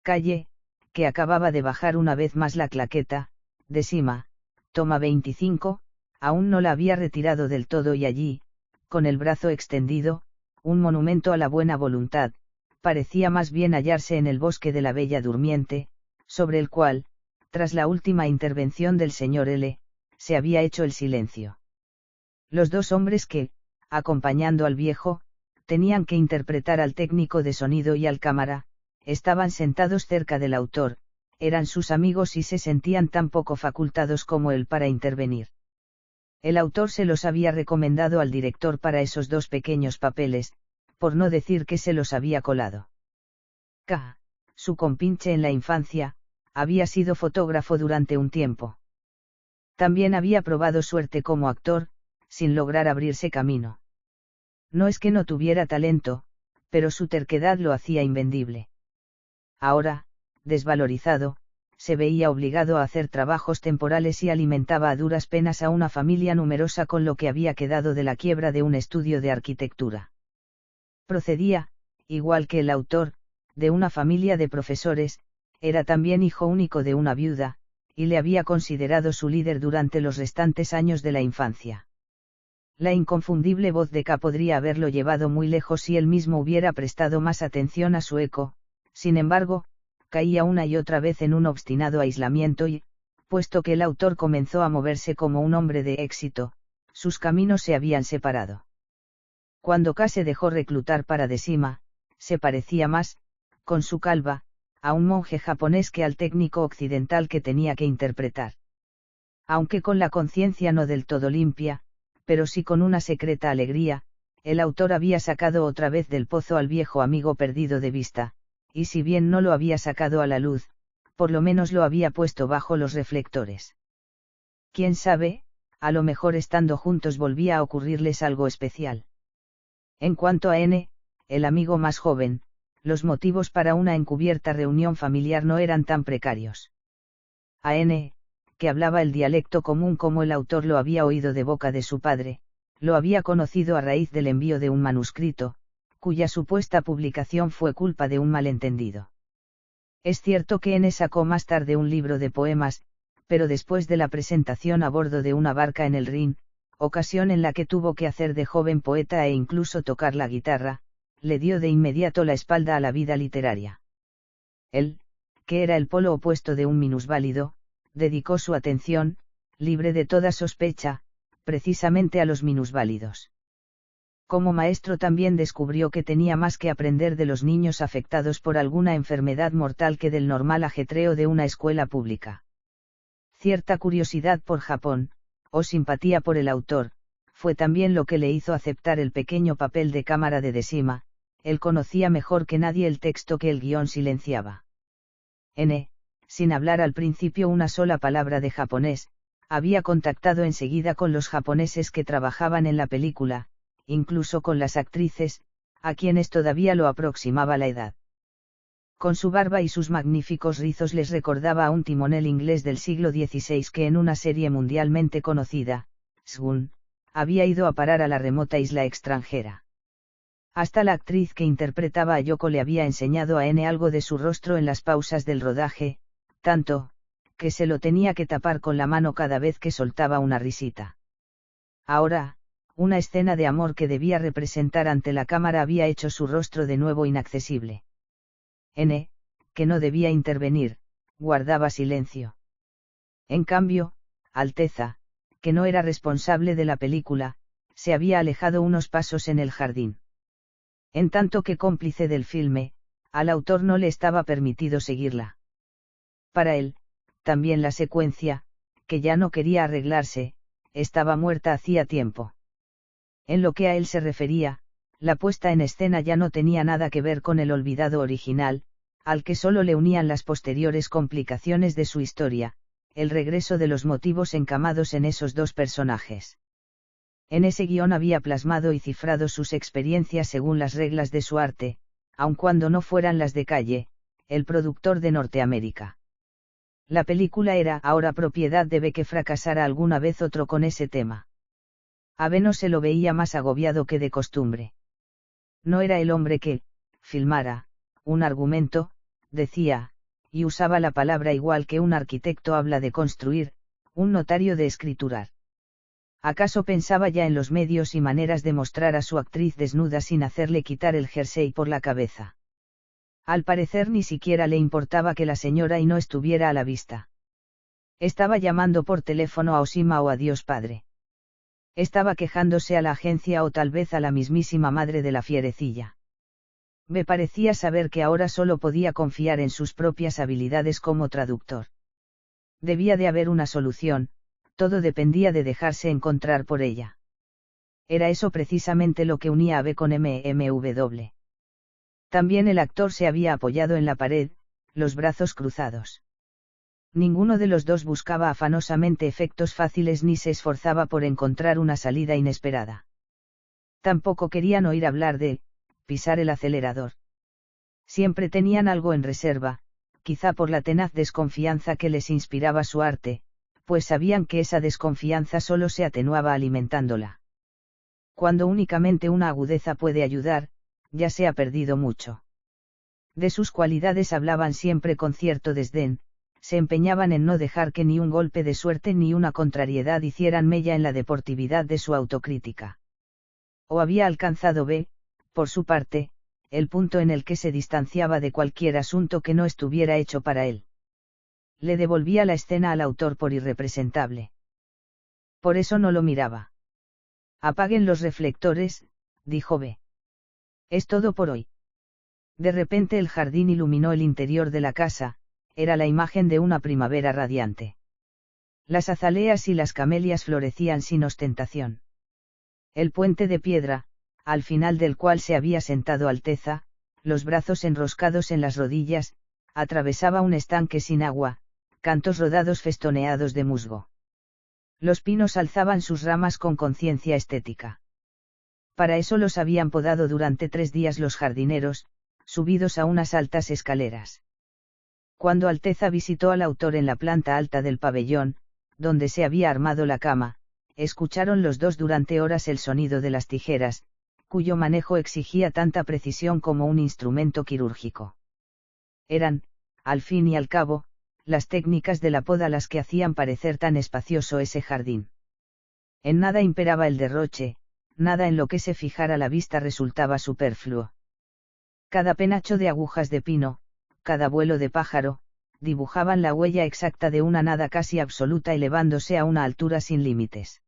Calle, que acababa de bajar una vez más la claqueta, Decima, toma 25, aún no la había retirado del todo y allí, con el brazo extendido, un monumento a la buena voluntad, parecía más bien hallarse en el bosque de la Bella Durmiente, sobre el cual, tras la última intervención del señor L., se había hecho el silencio. Los dos hombres que, acompañando al viejo, tenían que interpretar al técnico de sonido y al cámara, estaban sentados cerca del autor, eran sus amigos y se sentían tan poco facultados como él para intervenir. El autor se los había recomendado al director para esos dos pequeños papeles, por no decir que se los había colado. Su compinche en la infancia, había sido fotógrafo durante un tiempo. También había probado suerte como actor, sin lograr abrirse camino. No es que no tuviera talento, pero su terquedad lo hacía invendible. Ahora, desvalorizado, se veía obligado a hacer trabajos temporales y alimentaba a duras penas a una familia numerosa con lo que había quedado de la quiebra de un estudio de arquitectura. Procedía, igual que el autor, de una familia de profesores, era también hijo único de una viuda, y le había considerado su líder durante los restantes años de la infancia. La inconfundible voz de K podría haberlo llevado muy lejos si él mismo hubiera prestado más atención a su eco. Sin embargo, caía una y otra vez en un obstinado aislamiento y, puesto que el autor comenzó a moverse como un hombre de éxito, sus caminos se habían separado. Cuando K se dejó reclutar para Decima, se parecía más, con su calva, a un monje japonés que al técnico occidental que tenía que interpretar. Aunque con la conciencia no del todo limpia, pero sí con una secreta alegría, el autor había sacado otra vez del pozo al viejo amigo perdido de vista, y si bien no lo había sacado a la luz, por lo menos lo había puesto bajo los reflectores. Quién sabe, a lo mejor estando juntos volvía a ocurrirles algo especial. En cuanto a N, el amigo más joven, los motivos para una encubierta reunión familiar no eran tan precarios. A N, que hablaba el dialecto común como el autor lo había oído de boca de su padre, lo había conocido a raíz del envío de un manuscrito, cuya supuesta publicación fue culpa de un malentendido. Es cierto que N sacó más tarde un libro de poemas, pero después de la presentación a bordo de una barca en el Rin, ocasión en la que tuvo que hacer de joven poeta e incluso tocar la guitarra, le dio de inmediato la espalda a la vida literaria. Él, que era el polo opuesto de un minusválido, dedicó su atención, libre de toda sospecha, precisamente a los minusválidos. Como maestro también descubrió que tenía más que aprender de los niños afectados por alguna enfermedad mortal que del normal ajetreo de una escuela pública. Cierta curiosidad por Japón, o simpatía por el autor, fue también lo que le hizo aceptar el pequeño papel de cámara de Decima. Él conocía mejor que nadie el texto que el guión silenciaba. N, sin hablar al principio una sola palabra de japonés, había contactado enseguida con los japoneses que trabajaban en la película, incluso con las actrices, a quienes todavía lo aproximaba la edad. Con su barba y sus magníficos rizos les recordaba a un timonel inglés del siglo XVI que en una serie mundialmente conocida, Sgun, había ido a parar a la remota isla extranjera. Hasta la actriz que interpretaba a Yoko le había enseñado a N algo de su rostro en las pausas del rodaje, tanto, que se lo tenía que tapar con la mano cada vez que soltaba una risita. Ahora, una escena de amor que debía representar ante la cámara había hecho su rostro de nuevo inaccesible. N, que no debía intervenir, guardaba silencio. En cambio, Alteza, que no era responsable de la película, se había alejado unos pasos en el jardín. En tanto que cómplice del filme, al autor no le estaba permitido seguirla. Para él, también la secuencia, que ya no quería arreglarse, estaba muerta hacía tiempo. En lo que a él se refería, la puesta en escena ya no tenía nada que ver con el olvidado original, al que solo le unían las posteriores complicaciones de su historia, el regreso de los motivos encamados en esos dos personajes. En ese guión había plasmado y cifrado sus experiencias según las reglas de su arte, aun cuando no fueran las de Calle, el productor de Norteamérica. La película era ahora propiedad de que fracasara alguna vez otro con ese tema. Abe no se lo veía más agobiado que de costumbre. No era el hombre que, filmara, un argumento, decía, y usaba la palabra igual que un arquitecto habla de construir, un notario de escriturar. ¿Acaso pensaba ya en los medios y maneras de mostrar a su actriz desnuda sin hacerle quitar el jersey por la cabeza? Al parecer ni siquiera le importaba que la señora y no estuviera a la vista. Estaba llamando por teléfono a Oshima o a Dios Padre. Estaba quejándose a la agencia o tal vez a la mismísima madre de la fierecilla. Me parecía saber que ahora solo podía confiar en sus propias habilidades como traductor. Debía de haber una solución, todo dependía de dejarse encontrar por ella. Era eso precisamente lo que unía a B con MMW. También el actor se había apoyado en la pared, los brazos cruzados. Ninguno de los dos buscaba afanosamente efectos fáciles ni se esforzaba por encontrar una salida inesperada. Tampoco querían oír hablar de pisar el acelerador. Siempre tenían algo en reserva, quizá por la tenaz desconfianza que les inspiraba su arte, pues sabían que esa desconfianza solo se atenuaba alimentándola. Cuando únicamente una agudeza puede ayudar, ya se ha perdido mucho. De sus cualidades hablaban siempre con cierto desdén, se empeñaban en no dejar que ni un golpe de suerte ni una contrariedad hicieran mella en la deportividad de su autocrítica. O había alcanzado B, por su parte, el punto en el que se distanciaba de cualquier asunto que no estuviera hecho para él. Le devolvía la escena al autor por irrepresentable. Por eso no lo miraba. Apaguen los reflectores, dijo B. Es todo por hoy. De repente el jardín iluminó el interior de la casa, era la imagen de una primavera radiante. Las azaleas y las camelias florecían sin ostentación. El puente de piedra, al final del cual se había sentado Alteza, los brazos enroscados en las rodillas, atravesaba un estanque sin agua, cantos rodados festoneados de musgo. Los pinos alzaban sus ramas con conciencia estética. Para eso los habían podado durante 3 días los jardineros, subidos a unas altas escaleras. Cuando Alteza visitó al autor en la planta alta del pabellón, donde se había armado la cama, escucharon los dos durante horas el sonido de las tijeras, cuyo manejo exigía tanta precisión como un instrumento quirúrgico. Eran, al fin y al cabo, las técnicas de la poda las que hacían parecer tan espacioso ese jardín. En nada imperaba el derroche, nada en lo que se fijara la vista resultaba superfluo. Cada penacho de agujas de pino, cada vuelo de pájaro, dibujaban la huella exacta de una nada casi absoluta elevándose a una altura sin límites.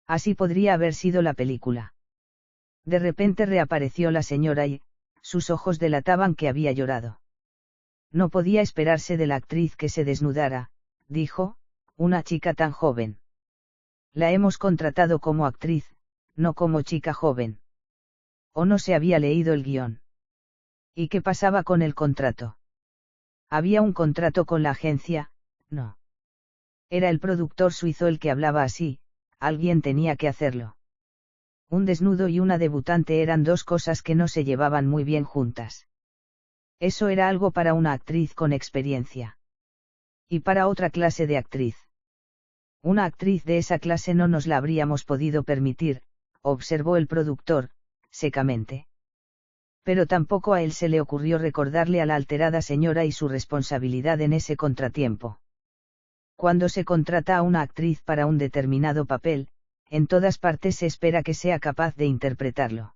Así podría haber sido la película. De repente reapareció la señora y, sus ojos delataban que había llorado. No podía esperarse de la actriz que se desnudara, dijo, una chica tan joven. La hemos contratado como actriz, no como chica joven. ¿O no se había leído el guión? ¿Y qué pasaba con el contrato? ¿Había un contrato con la agencia? No. Era el productor suizo el que hablaba así, alguien tenía que hacerlo. Un desnudo y una debutante eran dos cosas que no se llevaban muy bien juntas. Eso era algo para una actriz con experiencia. Y para otra clase de actriz. Una actriz de esa clase no nos la habríamos podido permitir, observó el productor, secamente. Pero tampoco a él se le ocurrió recordarle a la alterada señora y su responsabilidad en ese contratiempo. Cuando se contrata a una actriz para un determinado papel, en todas partes se espera que sea capaz de interpretarlo.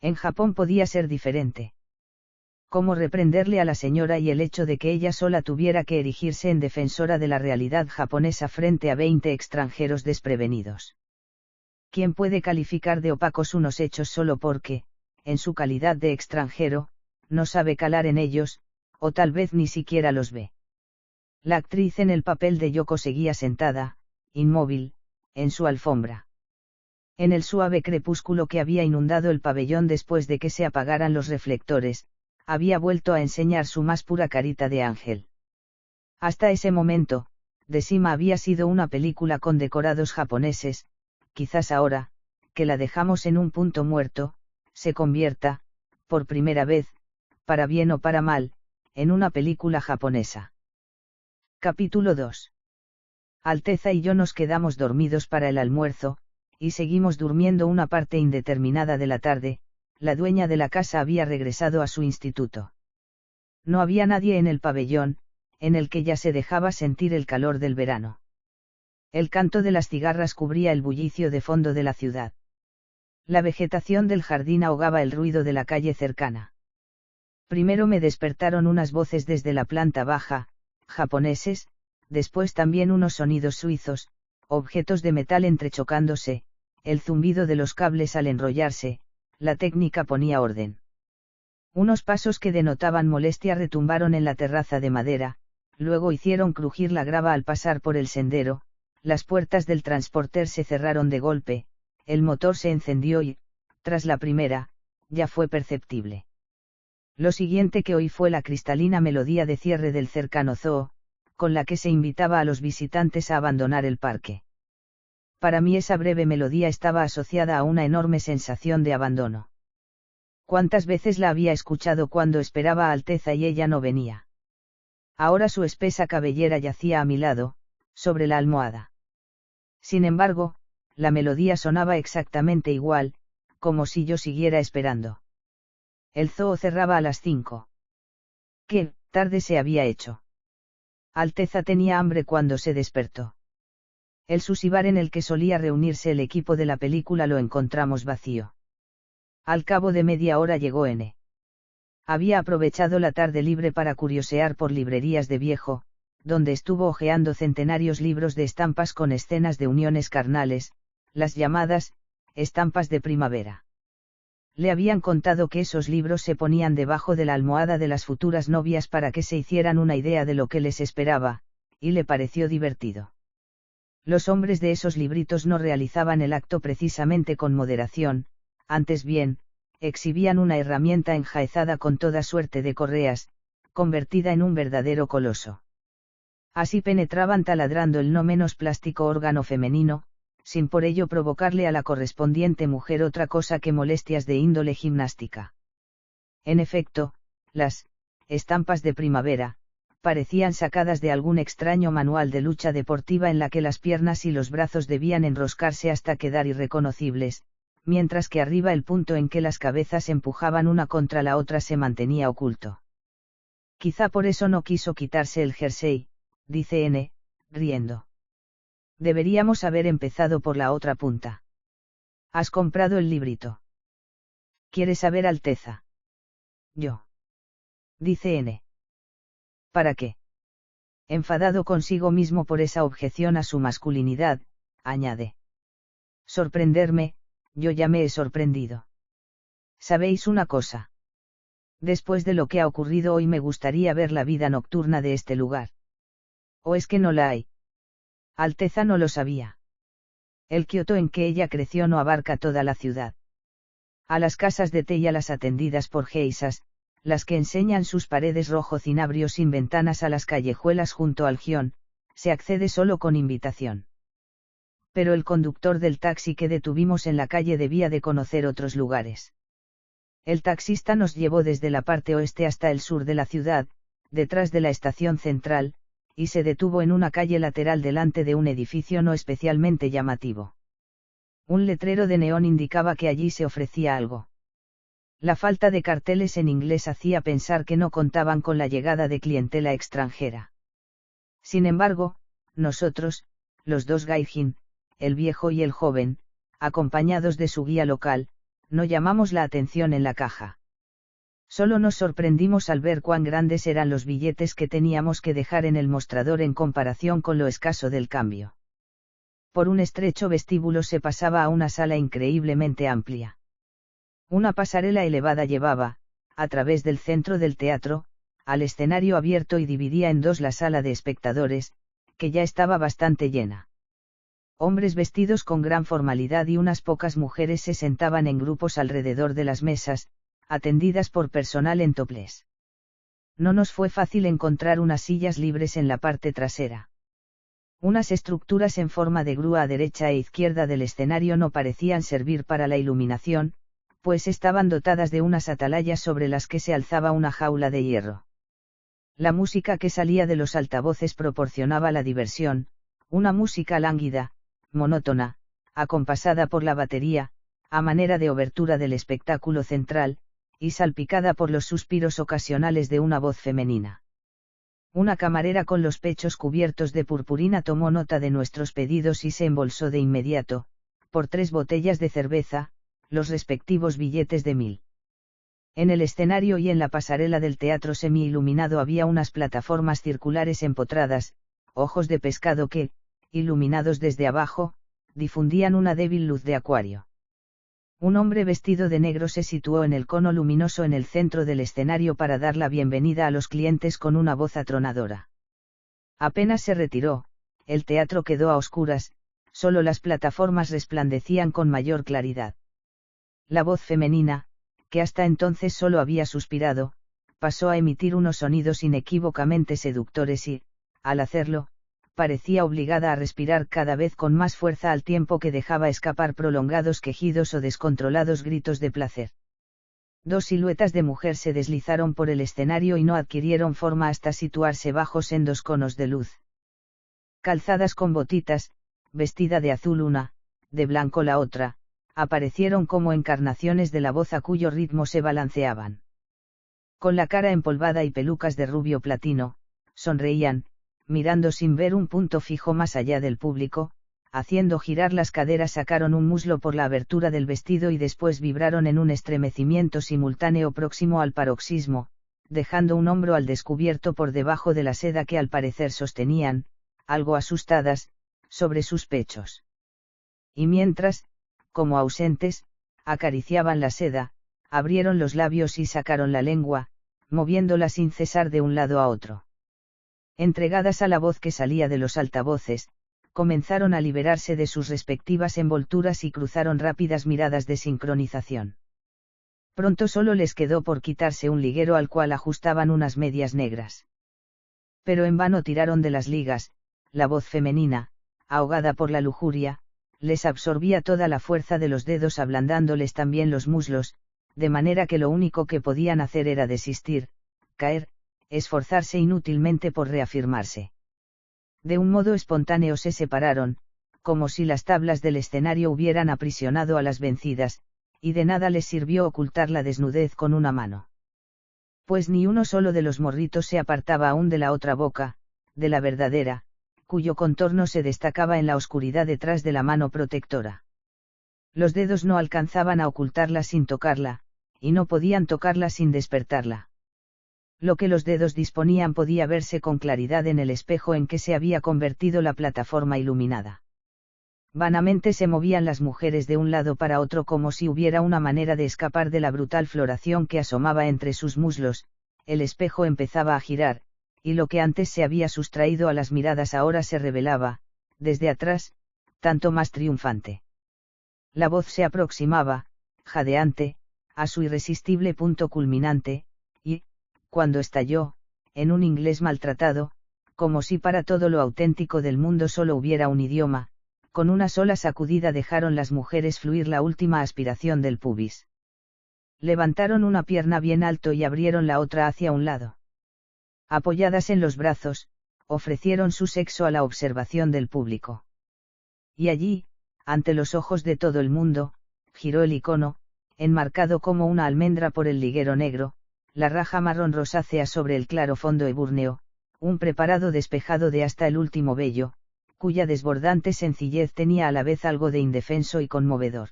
En Japón podía ser diferente. ¿Cómo reprenderle a la señora y el hecho de que ella sola tuviera que erigirse en defensora de la realidad japonesa frente a 20 extranjeros desprevenidos? ¿Quién puede calificar de opacos unos hechos solo porque, en su calidad de extranjero, no sabe calar en ellos, o tal vez ni siquiera los ve? La actriz en el papel de Yoko seguía sentada, inmóvil, en su alfombra. En el suave crepúsculo que había inundado el pabellón después de que se apagaran los reflectores, había vuelto a enseñar su más pura carita de ángel. Hasta ese momento, Decima había sido una película con decorados japoneses, quizás ahora, que la dejamos en un punto muerto, se convierta, por primera vez, para bien o para mal, en una película japonesa. Capítulo 2. Alteza y yo nos quedamos dormidos para el almuerzo, y seguimos durmiendo una parte indeterminada de la tarde. La dueña de la casa había regresado a su instituto. No había nadie en el pabellón, en el que ya se dejaba sentir el calor del verano. El canto de las cigarras cubría el bullicio de fondo de la ciudad. La vegetación del jardín ahogaba el ruido de la calle cercana. Primero me despertaron unas voces desde la planta baja, japoneses, después también unos sonidos suizos, objetos de metal entrechocándose, el zumbido de los cables al enrollarse. La técnica ponía orden. Unos pasos que denotaban molestia retumbaron en la terraza de madera, luego hicieron crujir la grava al pasar por el sendero, las puertas del transporter se cerraron de golpe, el motor se encendió y, tras la primera, ya fue perceptible. Lo siguiente que oí fue la cristalina melodía de cierre del cercano zoo, con la que se invitaba a los visitantes a abandonar el parque. Para mí esa breve melodía estaba asociada a una enorme sensación de abandono. ¿Cuántas veces la había escuchado cuando esperaba a Alteza y ella no venía? Ahora su espesa cabellera yacía a mi lado, sobre la almohada. Sin embargo, la melodía sonaba exactamente igual, como si yo siguiera esperando. El zoo cerraba a las 5. ¿Qué tarde se había hecho? Alteza tenía hambre cuando se despertó. El sushibar en el que solía reunirse el equipo de la película lo encontramos vacío. Al cabo de media hora llegó N. Había aprovechado la tarde libre para curiosear por librerías de viejo, donde estuvo hojeando centenarios libros de estampas con escenas de uniones carnales, las llamadas estampas de primavera. Le habían contado que esos libros se ponían debajo de la almohada de las futuras novias para que se hicieran una idea de lo que les esperaba, y le pareció divertido. Los hombres de esos libritos no realizaban el acto precisamente con moderación, antes bien, exhibían una herramienta enjaezada con toda suerte de correas, convertida en un verdadero coloso. Así penetraban taladrando el no menos plástico órgano femenino, sin por ello provocarle a la correspondiente mujer otra cosa que molestias de índole gimnástica. En efecto, las estampas de primavera parecían sacadas de algún extraño manual de lucha deportiva en la que las piernas y los brazos debían enroscarse hasta quedar irreconocibles, mientras que arriba el punto en que las cabezas empujaban una contra la otra se mantenía oculto. Quizá por eso no quiso quitarse el jersey, dice N, riendo. Deberíamos haber empezado por la otra punta. ¿Has comprado el librito? ¿Quieres saber, Alteza? Yo. Dice N. ¿Para qué? Enfadado consigo mismo por esa objeción a su masculinidad, añade. Sorprenderme, yo ya me he sorprendido. ¿Sabéis una cosa? Después de lo que ha ocurrido hoy me gustaría ver la vida nocturna de este lugar. ¿O es que no la hay? Alteza no lo sabía. El Kioto en que ella creció no abarca toda la ciudad. A las casas de té y a las atendidas por geisas, las que enseñan sus paredes rojo cinabrio sin ventanas a las callejuelas junto al Gion, se accede solo con invitación. Pero el conductor del taxi que detuvimos en la calle debía de conocer otros lugares. El taxista nos llevó desde la parte oeste hasta el sur de la ciudad, detrás de la estación central, y se detuvo en una calle lateral delante de un edificio no especialmente llamativo. Un letrero de neón indicaba que allí se ofrecía algo. La falta de carteles en inglés hacía pensar que no contaban con la llegada de clientela extranjera. Sin embargo, nosotros, los dos gaijin, el viejo y el joven, acompañados de su guía local, no llamamos la atención en la caja. Solo nos sorprendimos al ver cuán grandes eran los billetes que teníamos que dejar en el mostrador en comparación con lo escaso del cambio. Por un estrecho vestíbulo se pasaba a una sala increíblemente amplia. Una pasarela elevada llevaba, a través del centro del teatro, al escenario abierto y dividía en dos la sala de espectadores, que ya estaba bastante llena. Hombres vestidos con gran formalidad y unas pocas mujeres se sentaban en grupos alrededor de las mesas, atendidas por personal en topless. No nos fue fácil encontrar unas sillas libres en la parte trasera. Unas estructuras en forma de grúa a derecha e izquierda del escenario no parecían servir para la iluminación, pues estaban dotadas de unas atalayas sobre las que se alzaba una jaula de hierro. La música que salía de los altavoces proporcionaba la diversión, una música lánguida, monótona, acompasada por la batería, a manera de obertura del espectáculo central, y salpicada por los suspiros ocasionales de una voz femenina. Una camarera con los pechos cubiertos de purpurina tomó nota de nuestros pedidos y se embolsó de inmediato, por 3 botellas de cerveza, los respectivos billetes de 1000. En el escenario y en la pasarela del teatro semi-iluminado había unas plataformas circulares empotradas, ojos de pescado que, iluminados desde abajo, difundían una débil luz de acuario. Un hombre vestido de negro se situó en el cono luminoso en el centro del escenario para dar la bienvenida a los clientes con una voz atronadora. Apenas se retiró, el teatro quedó a oscuras, solo las plataformas resplandecían con mayor claridad. La voz femenina, que hasta entonces solo había suspirado, pasó a emitir unos sonidos inequívocamente seductores y, al hacerlo, parecía obligada a respirar cada vez con más fuerza al tiempo que dejaba escapar prolongados quejidos o descontrolados gritos de placer. 2 siluetas de mujer se deslizaron por el escenario y no adquirieron forma hasta situarse bajo sendos conos de luz. Calzadas con botitas, vestida de azul una, de blanco la otra, aparecieron como encarnaciones de la voz a cuyo ritmo se balanceaban. Con la cara empolvada y pelucas de rubio platino, sonreían, mirando sin ver un punto fijo más allá del público, haciendo girar las caderas sacaron un muslo por la abertura del vestido y después vibraron en un estremecimiento simultáneo próximo al paroxismo, dejando un hombro al descubierto por debajo de la seda que al parecer sostenían, algo asustadas, sobre sus pechos. Y mientras, como ausentes, acariciaban la seda, abrieron los labios y sacaron la lengua, moviéndola sin cesar de un lado a otro. Entregadas a la voz que salía de los altavoces, comenzaron a liberarse de sus respectivas envolturas y cruzaron rápidas miradas de sincronización. Pronto solo les quedó por quitarse un liguero al cual ajustaban unas medias negras. Pero en vano tiraron de las ligas, la voz femenina, ahogada por la lujuria, les absorbía toda la fuerza de los dedos ablandándoles también los muslos, de manera que lo único que podían hacer era desistir, caer, esforzarse inútilmente por reafirmarse. De un modo espontáneo se separaron, como si las tablas del escenario hubieran aprisionado a las vencidas, y de nada les sirvió ocultar la desnudez con una mano. Pues ni uno solo de los morritos se apartaba aún de la otra boca, de la verdadera, cuyo contorno se destacaba en la oscuridad detrás de la mano protectora. Los dedos no alcanzaban a ocultarla sin tocarla, y no podían tocarla sin despertarla. Lo que los dedos disponían podía verse con claridad en el espejo en que se había convertido la plataforma iluminada. Vanamente se movían las mujeres de un lado para otro como si hubiera una manera de escapar de la brutal floración que asomaba entre sus muslos. El espejo empezaba a girar, y lo que antes se había sustraído a las miradas ahora se revelaba, desde atrás, tanto más triunfante. La voz se aproximaba, jadeante, a su irresistible punto culminante, y, cuando estalló, en un inglés maltratado, como si para todo lo auténtico del mundo solo hubiera un idioma, con una sola sacudida dejaron las mujeres fluir la última aspiración del pubis. Levantaron una pierna bien alto y abrieron la otra hacia un lado. Apoyadas en los brazos, ofrecieron su sexo a la observación del público. Y allí, ante los ojos de todo el mundo, giró el icono, enmarcado como una almendra por el liguero negro, la raja marrón rosácea sobre el claro fondo ebúrneo, un preparado despejado de hasta el último vello, cuya desbordante sencillez tenía a la vez algo de indefenso y conmovedor.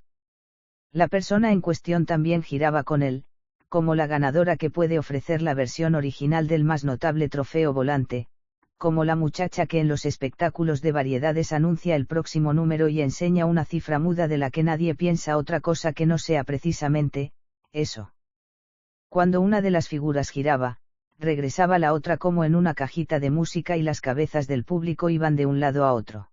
La persona en cuestión también giraba con él, como la ganadora que puede ofrecer la versión original del más notable trofeo volante, como la muchacha que en los espectáculos de variedades anuncia el próximo número y enseña una cifra muda de la que nadie piensa otra cosa que no sea precisamente, eso. Cuando una de las figuras giraba, regresaba la otra como en una cajita de música y las cabezas del público iban de un lado a otro.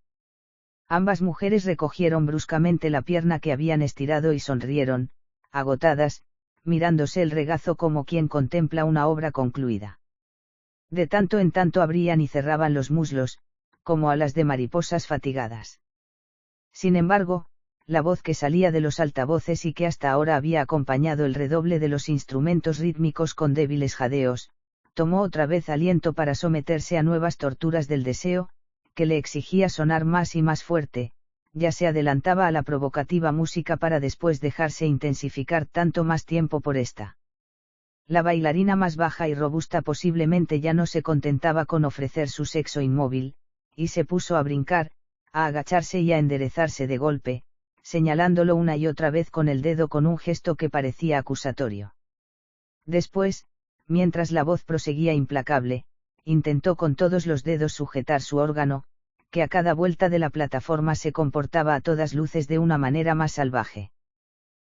Ambas mujeres recogieron bruscamente la pierna que habían estirado y sonrieron, agotadas, mirándose el regazo como quien contempla una obra concluida. De tanto en tanto abrían y cerraban los muslos, como alas de mariposas fatigadas. Sin embargo, la voz que salía de los altavoces y que hasta ahora había acompañado el redoble de los instrumentos rítmicos con débiles jadeos, tomó otra vez aliento para someterse a nuevas torturas del deseo, que le exigía sonar más y más fuerte, ya se adelantaba a la provocativa música para después dejarse intensificar tanto más tiempo por esta. La bailarina más baja y robusta posiblemente ya no se contentaba con ofrecer su sexo inmóvil, y se puso a brincar, a agacharse y a enderezarse de golpe, señalándolo una y otra vez con el dedo con un gesto que parecía acusatorio. Después, mientras la voz proseguía implacable, intentó con todos los dedos sujetar su órgano, que a cada vuelta de la plataforma se comportaba a todas luces de una manera más salvaje.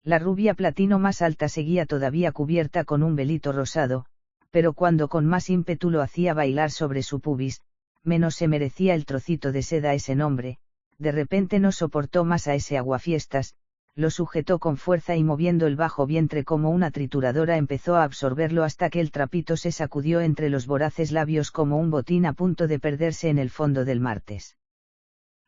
La rubia platino más alta seguía todavía cubierta con un velito rosado, pero cuando con más ímpetu lo hacía bailar sobre su pubis, menos se merecía el trocito de seda ese nombre, de repente no soportó más a ese aguafiestas, lo sujetó con fuerza y moviendo el bajo vientre como una trituradora empezó a absorberlo hasta que el trapito se sacudió entre los voraces labios como un botín a punto de perderse en el fondo del martes.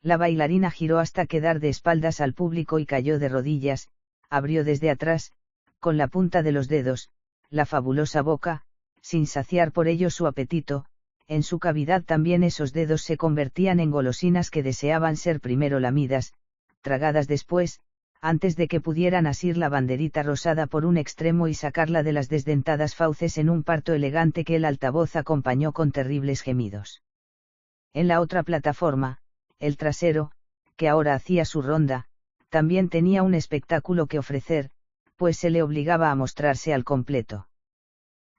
La bailarina giró hasta quedar de espaldas al público y cayó de rodillas, abrió desde atrás, con la punta de los dedos, la fabulosa boca, sin saciar por ello su apetito, en su cavidad también esos dedos se convertían en golosinas que deseaban ser primero lamidas, tragadas después, antes de que pudieran asir la banderita rosada por un extremo y sacarla de las desdentadas fauces en un parto elegante que el altavoz acompañó con terribles gemidos. En la otra plataforma, el trasero, que ahora hacía su ronda, también tenía un espectáculo que ofrecer, pues se le obligaba a mostrarse al completo.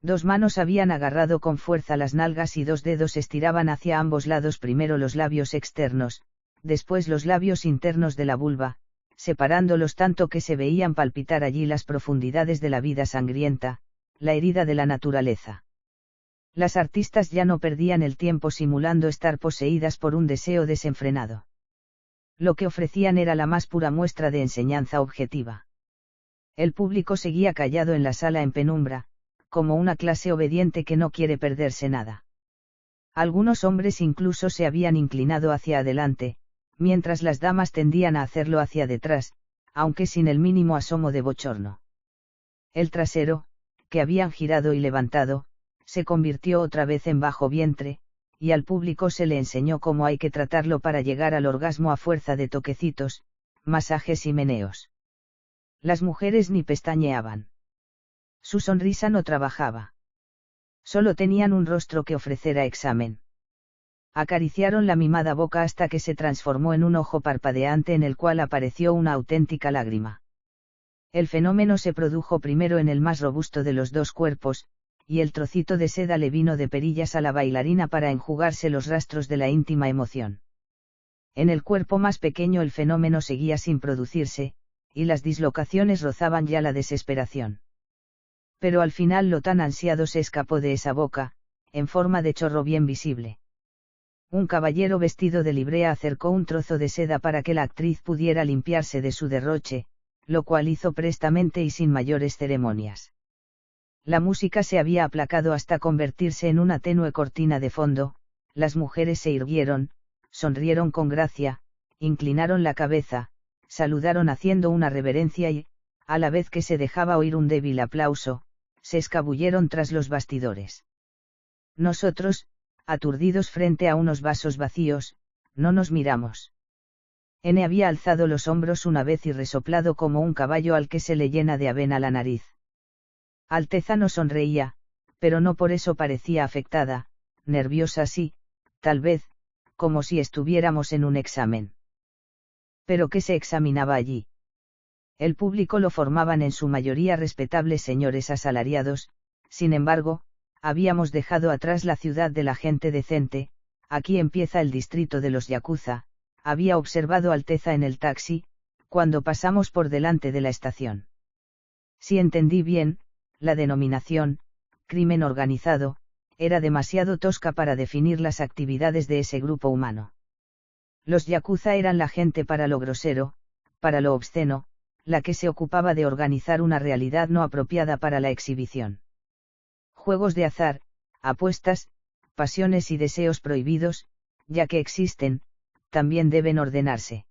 2 manos habían agarrado con fuerza las nalgas y 2 dedos estiraban hacia ambos lados primero los labios externos, después los labios internos de la vulva, separándolos tanto que se veían palpitar allí las profundidades de la vida sangrienta, la herida de la naturaleza. Las artistas ya no perdían el tiempo simulando estar poseídas por un deseo desenfrenado. Lo que ofrecían era la más pura muestra de enseñanza objetiva. El público seguía callado en la sala en penumbra, como una clase obediente que no quiere perderse nada. Algunos hombres incluso se habían inclinado hacia adelante, mientras las damas tendían a hacerlo hacia detrás, aunque sin el mínimo asomo de bochorno. El trasero, que habían girado y levantado, se convirtió otra vez en bajo vientre, y al público se le enseñó cómo hay que tratarlo para llegar al orgasmo a fuerza de toquecitos, masajes y meneos. Las mujeres ni pestañeaban. Su sonrisa no trabajaba. Solo tenían un rostro que ofrecer a examen. Acariciaron la mimada boca hasta que se transformó en un ojo parpadeante en el cual apareció una auténtica lágrima. El fenómeno se produjo primero en el más robusto de los 2 cuerpos, y el trocito de seda le vino de perillas a la bailarina para enjugarse los rastros de la íntima emoción. En el cuerpo más pequeño el fenómeno seguía sin producirse, y las dislocaciones rozaban ya la desesperación. Pero al final lo tan ansiado se escapó de esa boca, en forma de chorro bien visible. Un caballero vestido de librea acercó un trozo de seda para que la actriz pudiera limpiarse de su derroche, lo cual hizo prestamente y sin mayores ceremonias. La música se había aplacado hasta convertirse en una tenue cortina de fondo, las mujeres se irguieron, sonrieron con gracia, inclinaron la cabeza, saludaron haciendo una reverencia y, a la vez que se dejaba oír un débil aplauso, se escabulleron tras los bastidores. Nosotros, aturdidos frente a unos vasos vacíos, no nos miramos. N había alzado los hombros una vez y resoplado como un caballo al que se le llena de avena la nariz. Alteza no sonreía, pero no por eso parecía afectada, nerviosa sí, tal vez, como si estuviéramos en un examen. ¿Pero qué se examinaba allí? El público lo formaban en su mayoría respetables señores asalariados, sin embargo, habíamos dejado atrás la ciudad de la gente decente, aquí empieza el distrito de los yakuza, había observado Alteza en el taxi, cuando pasamos por delante de la estación. Si entendí bien, la denominación, crimen organizado, era demasiado tosca para definir las actividades de ese grupo humano. Los yakuza eran la gente para lo grosero, para lo obsceno, la que se ocupaba de organizar una realidad no apropiada para la exhibición. Juegos de azar, apuestas, pasiones y deseos prohibidos, ya que existen, también deben ordenarse.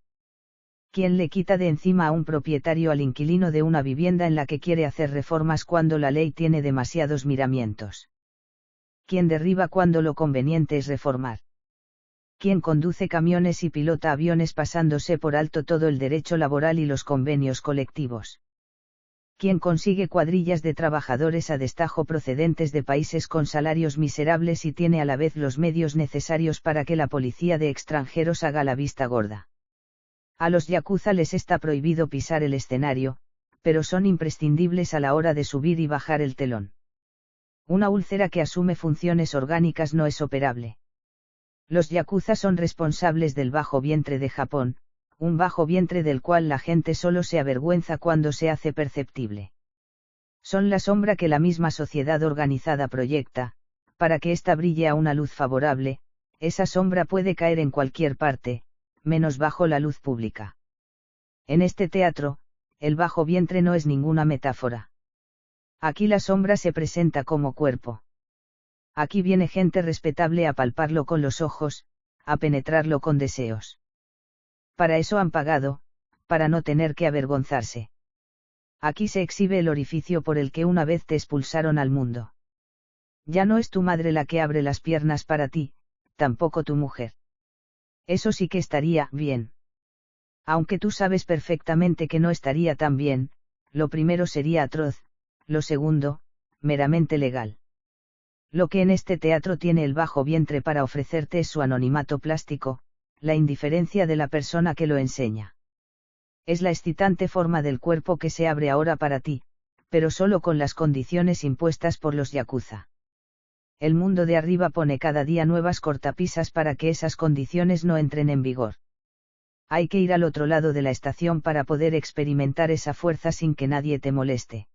¿Quién le quita de encima a un propietario al inquilino de una vivienda en la que quiere hacer reformas cuando la ley tiene demasiados miramientos? ¿Quién derriba cuando lo conveniente es reformar? ¿Quién conduce camiones y pilota aviones pasándose por alto todo el derecho laboral y los convenios colectivos? ¿Quién consigue cuadrillas de trabajadores a destajo procedentes de países con salarios miserables y tiene a la vez los medios necesarios para que la policía de extranjeros haga la vista gorda? A los yakuza les está prohibido pisar el escenario, pero son imprescindibles a la hora de subir y bajar el telón. Una úlcera que asume funciones orgánicas no es operable. Los yakuza son responsables del bajo vientre de Japón, un bajo vientre del cual la gente solo se avergüenza cuando se hace perceptible. Son la sombra que la misma sociedad organizada proyecta, para que ésta brille a una luz favorable, esa sombra puede caer en cualquier parte, menos bajo la luz pública. En este teatro, el bajo vientre no es ninguna metáfora. Aquí la sombra se presenta como cuerpo. Aquí viene gente respetable a palparlo con los ojos, a penetrarlo con deseos. Para eso han pagado, para no tener que avergonzarse. Aquí se exhibe el orificio por el que una vez te expulsaron al mundo. Ya no es tu madre la que abre las piernas para ti, tampoco tu mujer. Eso sí que estaría bien. Aunque tú sabes perfectamente que no estaría tan bien, lo primero sería atroz, lo segundo, meramente legal. Lo que en este teatro tiene el bajo vientre para ofrecerte es su anonimato plástico, la indiferencia de la persona que lo enseña. Es la excitante forma del cuerpo que se abre ahora para ti, pero solo con las condiciones impuestas por los yakuza. El mundo de arriba pone cada día nuevas cortapisas para que esas condiciones no entren en vigor. Hay que ir al otro lado de la estación para poder experimentar esa fuerza sin que nadie te moleste.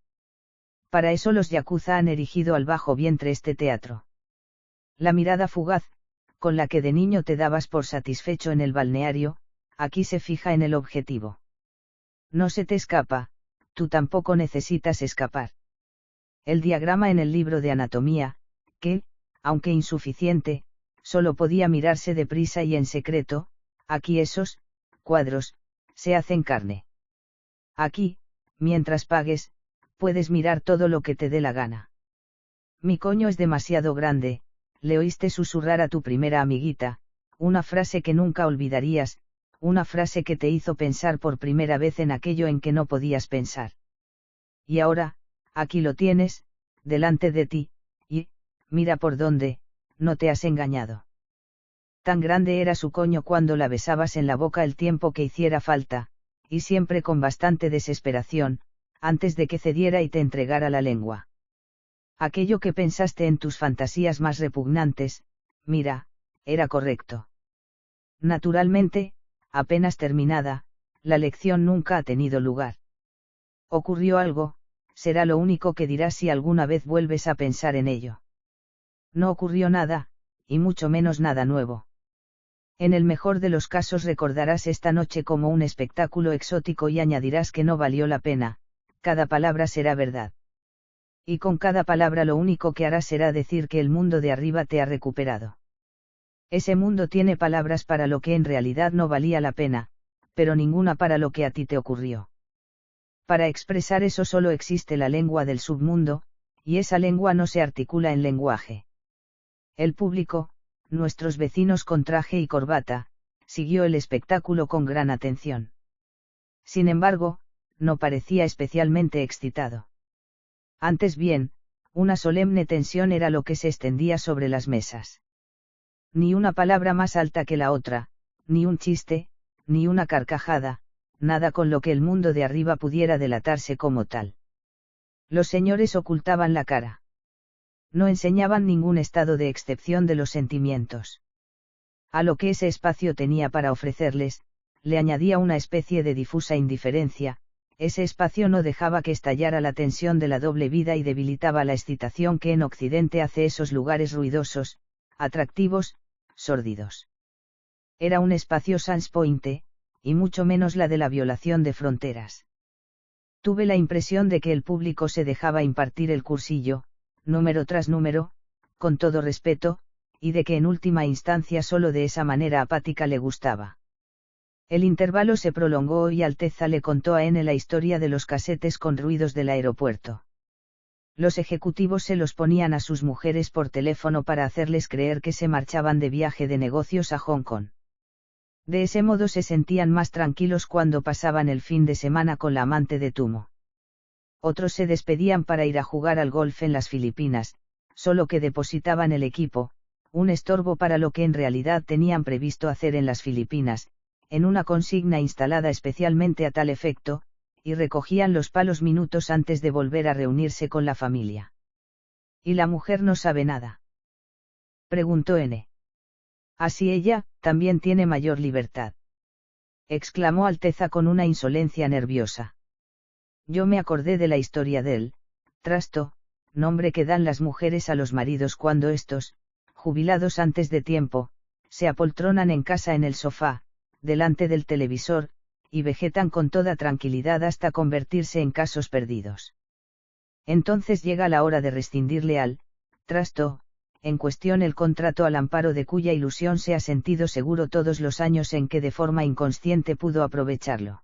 Para eso los yakuza han erigido al bajo vientre este teatro. La mirada fugaz, con la que de niño te dabas por satisfecho en el balneario, aquí se fija en el objetivo. No se te escapa, tú tampoco necesitas escapar. El diagrama en el libro de anatomía, que, aunque insuficiente, solo podía mirarse deprisa y en secreto, aquí esos cuadros se hacen carne. Aquí, mientras pagues, puedes mirar todo lo que te dé la gana. Mi coño es demasiado grande, le oíste susurrar a tu primera amiguita, una frase que nunca olvidarías, una frase que te hizo pensar por primera vez en aquello en que no podías pensar. Y ahora, aquí lo tienes, delante de ti, y, mira por dónde, no te has engañado. Tan grande era su coño cuando la besabas en la boca el tiempo que hiciera falta, y siempre con bastante desesperación, antes de que cediera y te entregara la lengua. Aquello que pensaste en tus fantasías más repugnantes, mira, era correcto. Naturalmente, apenas terminada, la lección nunca ha tenido lugar. Ocurrió algo, será lo único que dirás si alguna vez vuelves a pensar en ello. No ocurrió nada, y mucho menos nada nuevo. En el mejor de los casos recordarás esta noche como un espectáculo exótico y añadirás que no valió la pena, cada palabra será verdad. Y con cada palabra lo único que harás será decir que el mundo de arriba te ha recuperado. Ese mundo tiene palabras para lo que en realidad no valía la pena, pero ninguna para lo que a ti te ocurrió. Para expresar eso solo existe la lengua del submundo, y esa lengua no se articula en lenguaje. El público, nuestros vecinos con traje y corbata, siguió el espectáculo con gran atención. Sin embargo, no parecía especialmente excitado. Antes bien, una solemne tensión era lo que se extendía sobre las mesas. Ni una palabra más alta que la otra, ni un chiste, ni una carcajada, nada con lo que el mundo de arriba pudiera delatarse como tal. Los señores ocultaban la cara. No enseñaban ningún estado de excepción de los sentimientos. A lo que ese espacio tenía para ofrecerles, le añadía una especie de difusa indiferencia. Ese espacio no dejaba que estallara la tensión de la doble vida y debilitaba la excitación que en Occidente hace esos lugares ruidosos, atractivos, sórdidos. Era un espacio sans pointe, y mucho menos la de la violación de fronteras. Tuve la impresión de que el público se dejaba impartir el cursillo, número tras número, con todo respeto, y de que en última instancia solo de esa manera apática le gustaba. El intervalo se prolongó y Alteza le contó a N la historia de los casetes con ruidos del aeropuerto. Los ejecutivos se los ponían a sus mujeres por teléfono para hacerles creer que se marchaban de viaje de negocios a Hong Kong. De ese modo se sentían más tranquilos cuando pasaban el fin de semana con la amante de Tumo. Otros se despedían para ir a jugar al golf en las Filipinas, solo que depositaban el equipo, un estorbo para lo que en realidad tenían previsto hacer en las Filipinas, en una consigna instalada especialmente a tal efecto, y recogían los palos minutos antes de volver a reunirse con la familia. ¿Y la mujer no sabe nada?, preguntó N. Así ella, también tiene mayor libertad, exclamó Alteza con una insolencia nerviosa. Yo me acordé de la historia del trasto, nombre que dan las mujeres a los maridos cuando estos, jubilados antes de tiempo, se apoltronan en casa en el sofá, delante del televisor, y vegetan con toda tranquilidad hasta convertirse en casos perdidos. Entonces llega la hora de rescindirle al trasto en cuestión el contrato al amparo de cuya ilusión se ha sentido seguro todos los años en que de forma inconsciente pudo aprovecharlo.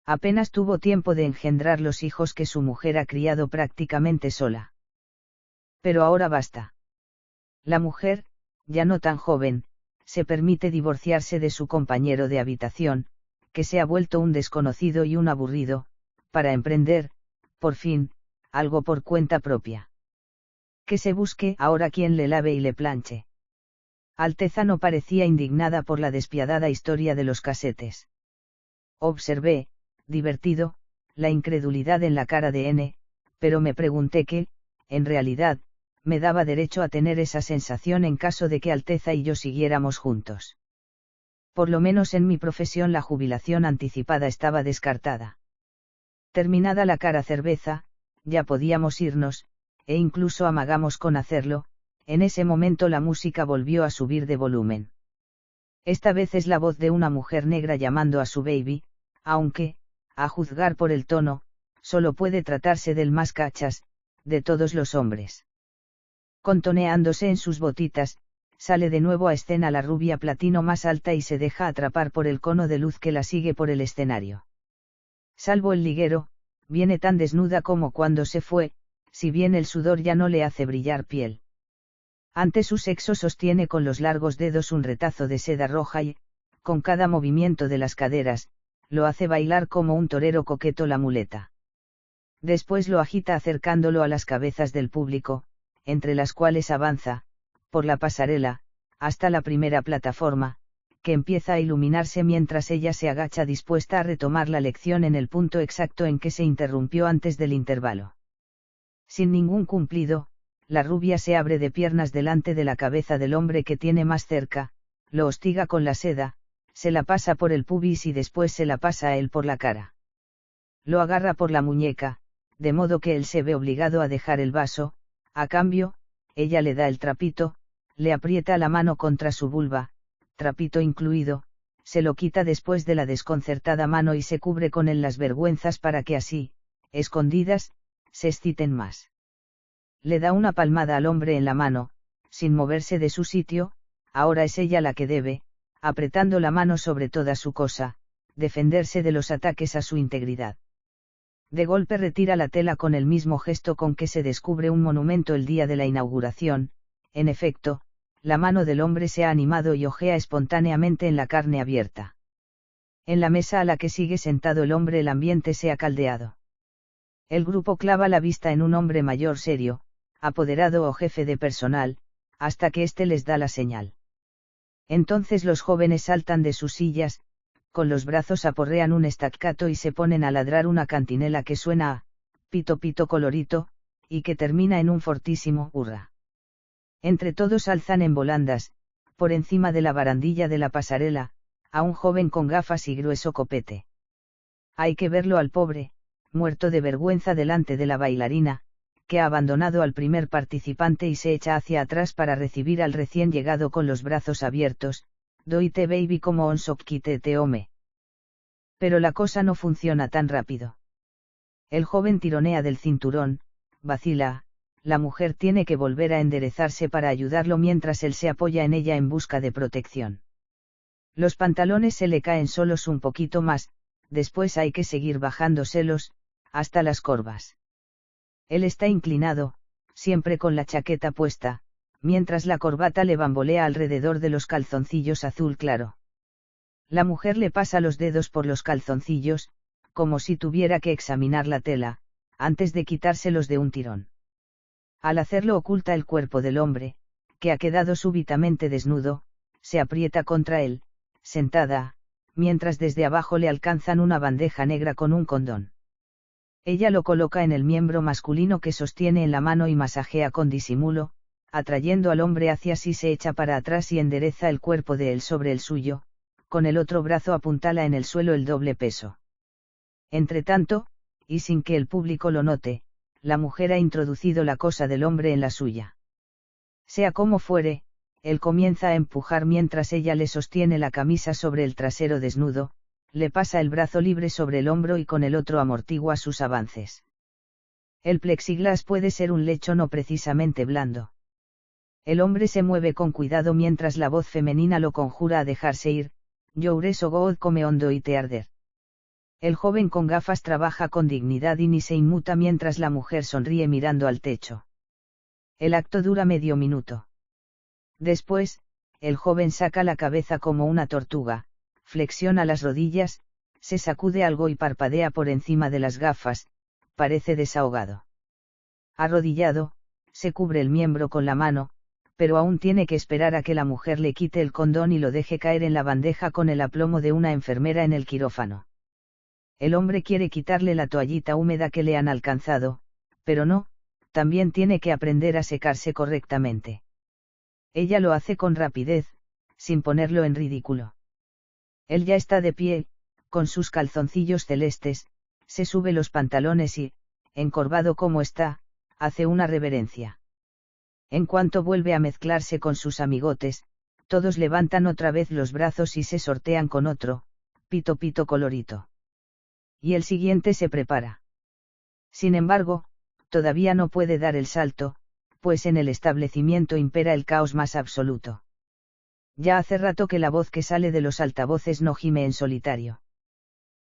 Apenas tuvo tiempo de engendrar los hijos que su mujer ha criado prácticamente sola. Pero ahora basta. La mujer, ya no tan joven, se permite divorciarse de su compañero de habitación, que se ha vuelto un desconocido y un aburrido, para emprender, por fin, algo por cuenta propia. Que se busque ahora quien le lave y le planche. Alteza no parecía indignada por la despiadada historia de los casetes. Observé, divertido, la incredulidad en la cara de N, pero me pregunté qué, en realidad, me daba derecho a tener esa sensación en caso de que Alteza y yo siguiéramos juntos. Por lo menos en mi profesión la jubilación anticipada estaba descartada. Terminada la cara cerveza, ya podíamos irnos, e incluso amagamos con hacerlo. En ese momento la música volvió a subir de volumen. Esta vez es la voz de una mujer negra llamando a su baby, aunque, a juzgar por el tono, solo puede tratarse del más cachas, de todos los hombres. Contoneándose en sus botitas, sale de nuevo a escena la rubia platino más alta y se deja atrapar por el cono de luz que la sigue por el escenario. Salvo el liguero, viene tan desnuda como cuando se fue, si bien el sudor ya no le hace brillar piel. Ante su sexo sostiene con los largos dedos un retazo de seda roja y, con cada movimiento de las caderas, lo hace bailar como un torero coqueto la muleta. Después lo agita acercándolo a las cabezas del público, entre las cuales avanza, por la pasarela, hasta la primera plataforma, que empieza a iluminarse mientras ella se agacha dispuesta a retomar la lección en el punto exacto en que se interrumpió antes del intervalo. Sin ningún cumplido, la rubia se abre de piernas delante de la cabeza del hombre que tiene más cerca, lo hostiga con la seda, se la pasa por el pubis y después se la pasa a él por la cara. Lo agarra por la muñeca, de modo que él se ve obligado a dejar el vaso. A cambio, ella le da el trapito, le aprieta la mano contra su vulva, trapito incluido, se lo quita después de la desconcertada mano y se cubre con él las vergüenzas para que así, escondidas, se exciten más. Le da una palmada al hombre en la mano, sin moverse de su sitio. Ahora es ella la que debe, apretando la mano sobre toda su cosa, defenderse de los ataques a su integridad. De golpe retira la tela con el mismo gesto con que se descubre un monumento el día de la inauguración. En efecto, la mano del hombre se ha animado y ojea espontáneamente en la carne abierta. En la mesa a la que sigue sentado el hombre el ambiente se ha caldeado. El grupo clava la vista en un hombre mayor serio, apoderado o jefe de personal, hasta que éste les da la señal. Entonces los jóvenes saltan de sus sillas, con los brazos aporrean un staccato y se ponen a ladrar una cantinela que suena a pito pito colorito, y que termina en un fortísimo hurra. Entre todos alzan en volandas, por encima de la barandilla de la pasarela, a un joven con gafas y grueso copete. Hay que verlo al pobre, muerto de vergüenza delante de la bailarina, que ha abandonado al primer participante y se echa hacia atrás para recibir al recién llegado con los brazos abiertos. Doite baby como on sok kite te home. Pero la cosa no funciona tan rápido. El joven tironea del cinturón, vacila, la mujer tiene que volver a enderezarse para ayudarlo mientras él se apoya en ella en busca de protección. Los pantalones se le caen solos un poquito más, después hay que seguir bajándoselos, hasta las corvas. Él está inclinado, siempre con la chaqueta puesta, mientras la corbata le bambolea alrededor de los calzoncillos azul claro. La mujer le pasa los dedos por los calzoncillos, como si tuviera que examinar la tela, antes de quitárselos de un tirón. Al hacerlo oculta el cuerpo del hombre, que ha quedado súbitamente desnudo, se aprieta contra él, sentada, mientras desde abajo le alcanzan una bandeja negra con un condón. Ella lo coloca en el miembro masculino que sostiene en la mano y masajea con disimulo, atrayendo al hombre hacia sí se echa para atrás y endereza el cuerpo de él sobre el suyo, con el otro brazo apuntala en el suelo el doble peso. Entretanto, y sin que el público lo note, la mujer ha introducido la cosa del hombre en la suya. Sea como fuere, él comienza a empujar mientras ella le sostiene la camisa sobre el trasero desnudo, le pasa el brazo libre sobre el hombro y con el otro amortigua sus avances. El plexiglas puede ser un lecho no precisamente blando. El hombre se mueve con cuidado mientras la voz femenina lo conjura a dejarse ir. Youreso God come hondo y te arder. El joven con gafas trabaja con dignidad y ni se inmuta mientras la mujer sonríe mirando al techo. El acto dura medio minuto. Después, el joven saca la cabeza como una tortuga, flexiona las rodillas, se sacude algo y parpadea por encima de las gafas, parece desahogado. Arrodillado, se cubre el miembro con la mano, pero aún tiene que esperar a que la mujer le quite el condón y lo deje caer en la bandeja con el aplomo de una enfermera en el quirófano. El hombre quiere quitarle la toallita húmeda que le han alcanzado, pero no, también tiene que aprender a secarse correctamente. Ella lo hace con rapidez, sin ponerlo en ridículo. Él ya está de pie, con sus calzoncillos celestes, se sube los pantalones y, encorvado como está, hace una reverencia. En cuanto vuelve a mezclarse con sus amigotes, todos levantan otra vez los brazos y se sortean con otro, pito pito colorito. Y el siguiente se prepara. Sin embargo, todavía no puede dar el salto, pues en el establecimiento impera el caos más absoluto. Ya hace rato que la voz que sale de los altavoces no gime en solitario.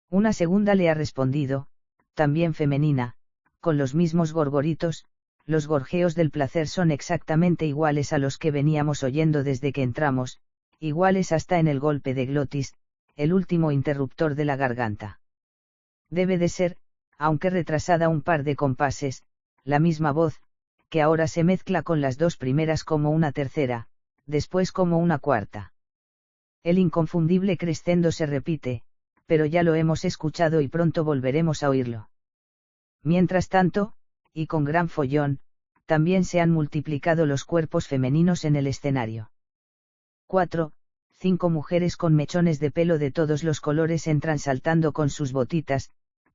Una segunda le ha respondido, también femenina, con los mismos gorgoritos. Los gorjeos del placer son exactamente iguales a los que veníamos oyendo desde que entramos, iguales hasta en el golpe de glotis, el último interruptor de la garganta. Debe de ser, aunque retrasada un par de compases, la misma voz, que ahora se mezcla con las dos primeras como una tercera, después como una cuarta. El inconfundible crescendo se repite, pero ya lo hemos escuchado y pronto volveremos a oírlo. Mientras tanto, y con gran follón, también se han multiplicado los cuerpos femeninos en el escenario. 4, 5 mujeres con mechones de pelo de todos los colores entran saltando con sus botitas,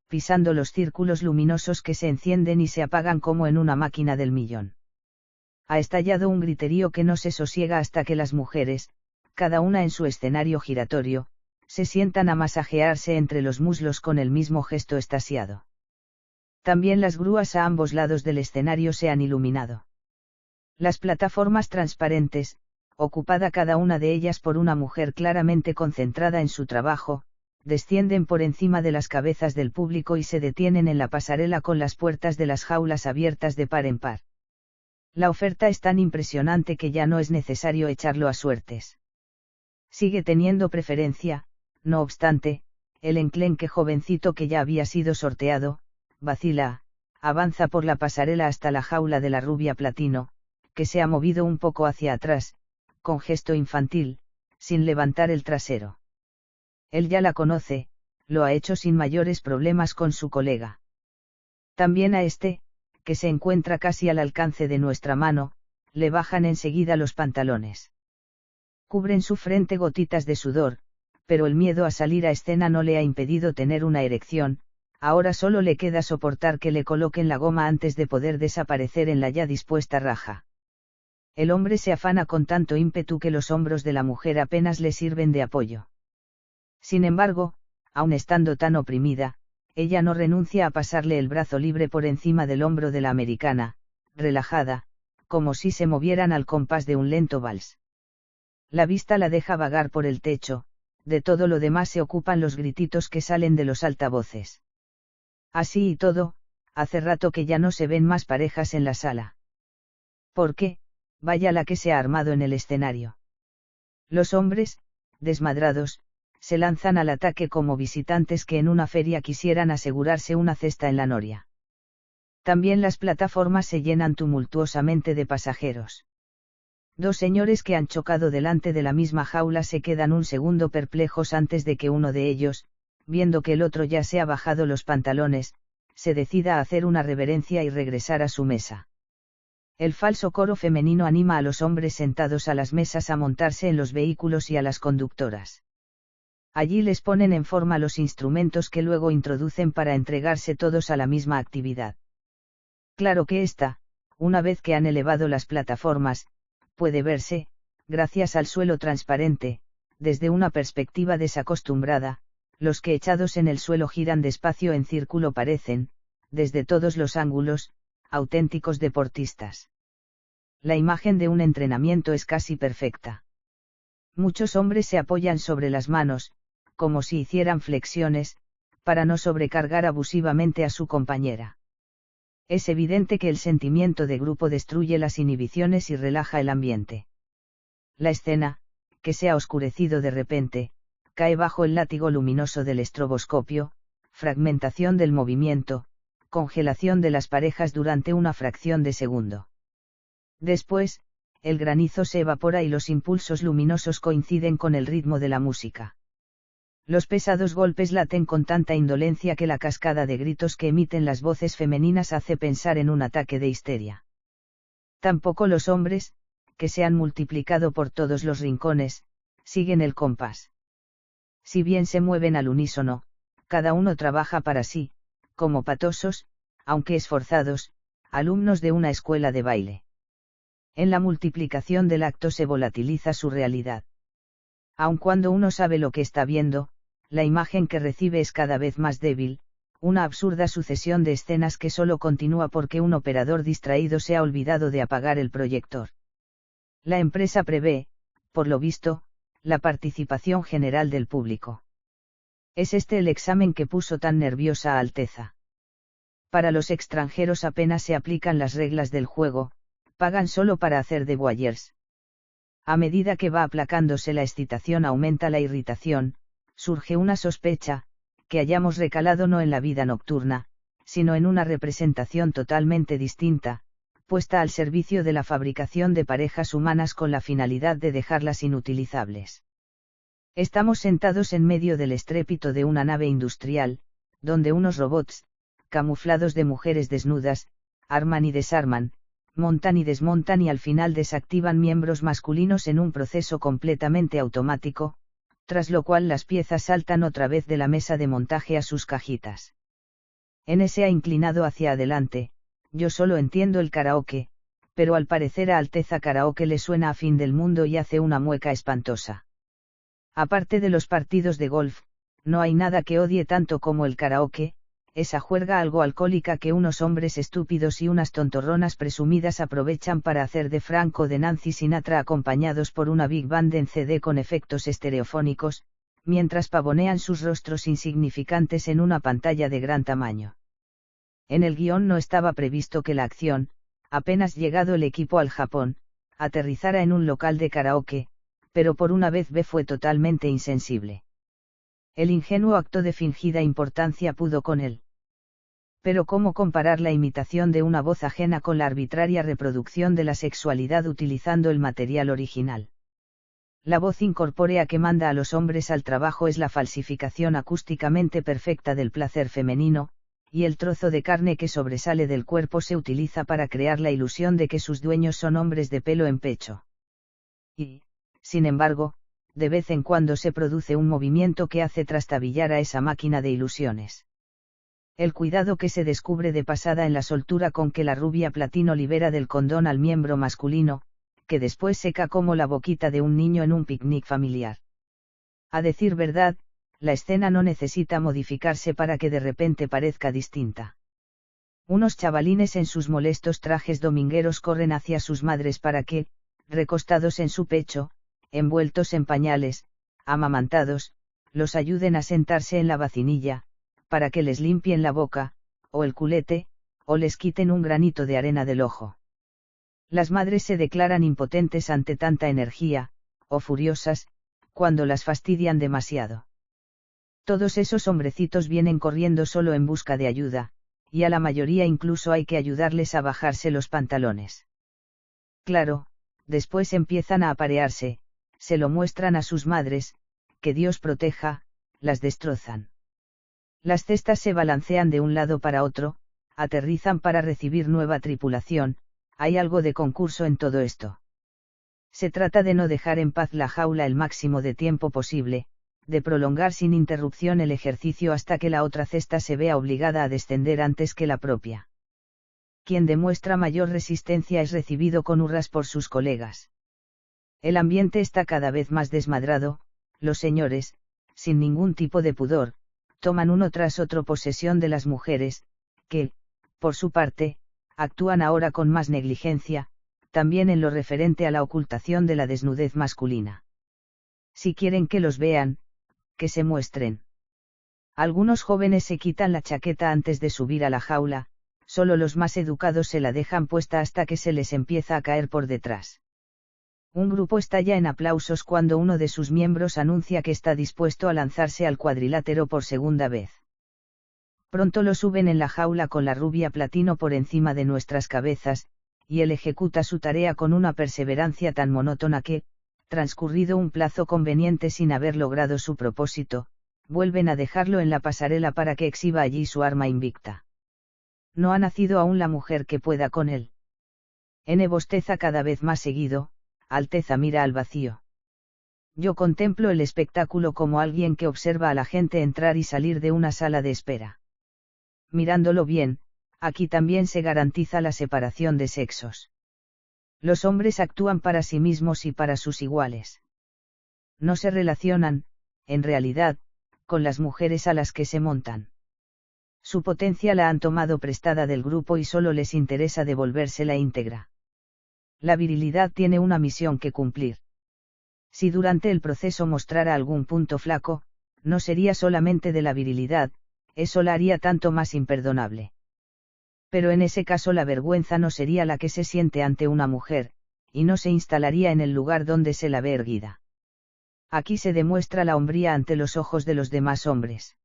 pisando los círculos luminosos que se encienden y se apagan como en una máquina del millón. Ha estallado un griterío que no se sosiega hasta que las mujeres, cada una en su escenario giratorio, se sientan a masajearse entre los muslos con el mismo gesto extasiado. También las grúas a ambos lados del escenario se han iluminado. Las plataformas transparentes, ocupada cada una de ellas por una mujer claramente concentrada en su trabajo, descienden por encima de las cabezas del público y se detienen en la pasarela con las puertas de las jaulas abiertas de par en par. La oferta es tan impresionante que ya no es necesario echarlo a suertes. Sigue teniendo preferencia, no obstante, el enclenque jovencito que ya había sido sorteado, vacila, avanza por la pasarela hasta la jaula de la rubia Platino, que se ha movido un poco hacia atrás, con gesto infantil, sin levantar el trasero. Él ya la conoce, lo ha hecho sin mayores problemas con su colega. También a este, que se encuentra casi al alcance de nuestra mano, le bajan enseguida los pantalones. Cubren su frente gotitas de sudor, pero el miedo a salir a escena no le ha impedido tener una erección. Ahora solo le queda soportar que le coloquen la goma antes de poder desaparecer en la ya dispuesta raja. El hombre se afana con tanto ímpetu que los hombros de la mujer apenas le sirven de apoyo. Sin embargo, aun estando tan oprimida, ella no renuncia a pasarle el brazo libre por encima del hombro de la americana, relajada, como si se movieran al compás de un lento vals. La vista la deja vagar por el techo, de todo lo demás se ocupan los grititos que salen de los altavoces. Así y todo, hace rato que ya no se ven más parejas en la sala. ¿Por qué? Vaya la que se ha armado en el escenario. Los hombres, desmadrados, se lanzan al ataque como visitantes que en una feria quisieran asegurarse una cesta en la noria. También las plataformas se llenan tumultuosamente de pasajeros. Dos señores que han chocado delante de la misma jaula se quedan un segundo perplejos antes de que uno de ellos, viendo que el otro ya se ha bajado los pantalones, se decida a hacer una reverencia y regresar a su mesa. El falso coro femenino anima a los hombres sentados a las mesas a montarse en los vehículos y a las conductoras. Allí les ponen en forma los instrumentos que luego introducen para entregarse todos a la misma actividad. Claro que esta, una vez que han elevado las plataformas, puede verse, gracias al suelo transparente, desde una perspectiva desacostumbrada. Los que echados en el suelo giran despacio en círculo parecen, desde todos los ángulos, auténticos deportistas. La imagen de un entrenamiento es casi perfecta. Muchos hombres se apoyan sobre las manos, como si hicieran flexiones, para no sobrecargar abusivamente a su compañera. Es evidente que el sentimiento de grupo destruye las inhibiciones y relaja el ambiente. La escena, que se ha oscurecido de repente, cae bajo el látigo luminoso del estroboscopio, fragmentación del movimiento, congelación de las parejas durante una fracción de segundo. Después, el granizo se evapora y los impulsos luminosos coinciden con el ritmo de la música. Los pesados golpes laten con tanta indolencia que la cascada de gritos que emiten las voces femeninas hace pensar en un ataque de histeria. Tampoco los hombres, que se han multiplicado por todos los rincones, siguen el compás. Si bien se mueven al unísono, cada uno trabaja para sí, como patosos, aunque esforzados, alumnos de una escuela de baile. En la multiplicación del acto se volatiliza su realidad. Aun cuando uno sabe lo que está viendo, la imagen que recibe es cada vez más débil, una absurda sucesión de escenas que solo continúa porque un operador distraído se ha olvidado de apagar el proyector. La empresa prevé, por lo visto, la participación general del público. Es este el examen que puso tan nerviosa a Alteza. Para los extranjeros apenas se aplican las reglas del juego, pagan solo para hacer de voyeurs. A medida que va aplacándose la excitación aumenta la irritación, surge una sospecha, que hayamos recalado no en la vida nocturna, sino en una representación totalmente distinta, puesta al servicio de la fabricación de parejas humanas con la finalidad de dejarlas inutilizables. Estamos sentados en medio del estrépito de una nave industrial, donde unos robots, camuflados de mujeres desnudas, arman y desarman, montan y desmontan y al final desactivan miembros masculinos en un proceso completamente automático, tras lo cual las piezas saltan otra vez de la mesa de montaje a sus cajitas. N se ha inclinado hacia adelante. Yo solo entiendo el karaoke, pero al parecer a Alteza karaoke le suena a fin del mundo y hace una mueca espantosa. Aparte de los partidos de golf, no hay nada que odie tanto como el karaoke, esa juerga algo alcohólica que unos hombres estúpidos y unas tontorronas presumidas aprovechan para hacer de Frank o de Nancy Sinatra acompañados por una big band en CD con efectos estereofónicos, mientras pavonean sus rostros insignificantes en una pantalla de gran tamaño. En el guión no estaba previsto que la acción, apenas llegado el equipo al Japón, aterrizara en un local de karaoke, pero por una vez B fue totalmente insensible. El ingenuo acto de fingida importancia pudo con él. Pero ¿cómo comparar la imitación de una voz ajena con la arbitraria reproducción de la sexualidad utilizando el material original? La voz incorpórea que manda a los hombres al trabajo es la falsificación acústicamente perfecta del placer femenino, y el trozo de carne que sobresale del cuerpo se utiliza para crear la ilusión de que sus dueños son hombres de pelo en pecho. Y, sin embargo, de vez en cuando se produce un movimiento que hace trastabillar a esa máquina de ilusiones. El cuidado que se descubre de pasada en la soltura con que la rubia platino libera del condón al miembro masculino, que después seca como la boquita de un niño en un picnic familiar. A decir verdad, la escena no necesita modificarse para que de repente parezca distinta. Unos chavalines en sus molestos trajes domingueros corren hacia sus madres para que, recostados en su pecho, envueltos en pañales, amamantados, los ayuden a sentarse en la vacinilla, para que les limpien la boca, o el culete, o les quiten un granito de arena del ojo. Las madres se declaran impotentes ante tanta energía, o furiosas, cuando las fastidian demasiado. Todos esos hombrecitos vienen corriendo solo en busca de ayuda, y a la mayoría incluso hay que ayudarles a bajarse los pantalones. Claro, después empiezan a aparearse, se lo muestran a sus madres, que Dios proteja, las destrozan. Las cestas se balancean de un lado para otro, aterrizan para recibir nueva tripulación, hay algo de concurso en todo esto. Se trata de no dejar en paz la jaula el máximo de tiempo posible, de prolongar sin interrupción el ejercicio hasta que la otra cesta se vea obligada a descender antes que la propia. Quien demuestra mayor resistencia es recibido con hurras por sus colegas. El ambiente está cada vez más desmadrado, los señores, sin ningún tipo de pudor, toman uno tras otro posesión de las mujeres, que, por su parte, actúan ahora con más negligencia, también en lo referente a la ocultación de la desnudez masculina. Si quieren que los vean, que se muestren. Algunos jóvenes se quitan la chaqueta antes de subir a la jaula, solo los más educados se la dejan puesta hasta que se les empieza a caer por detrás. Un grupo estalla en aplausos cuando uno de sus miembros anuncia que está dispuesto a lanzarse al cuadrilátero por segunda vez. Pronto lo suben en la jaula con la rubia platino por encima de nuestras cabezas, y él ejecuta su tarea con una perseverancia tan monótona que, transcurrido un plazo conveniente sin haber logrado su propósito, vuelven a dejarlo en la pasarela para que exhiba allí su arma invicta. No ha nacido aún la mujer que pueda con él. N bosteza cada vez más seguido, Alteza mira al vacío. Yo contemplo el espectáculo como alguien que observa a la gente entrar y salir de una sala de espera. Mirándolo bien, aquí también se garantiza la separación de sexos. Los hombres actúan para sí mismos y para sus iguales. No se relacionan, en realidad, con las mujeres a las que se montan. Su potencia la han tomado prestada del grupo y solo les interesa devolvérsela íntegra. La virilidad tiene una misión que cumplir. Si durante el proceso mostrara algún punto flaco, no sería solamente de la virilidad, eso la haría tanto más imperdonable. Pero en ese caso la vergüenza no sería la que se siente ante una mujer, y no se instalaría en el lugar donde se la ve erguida. Aquí se demuestra la hombría ante los ojos de los demás hombres.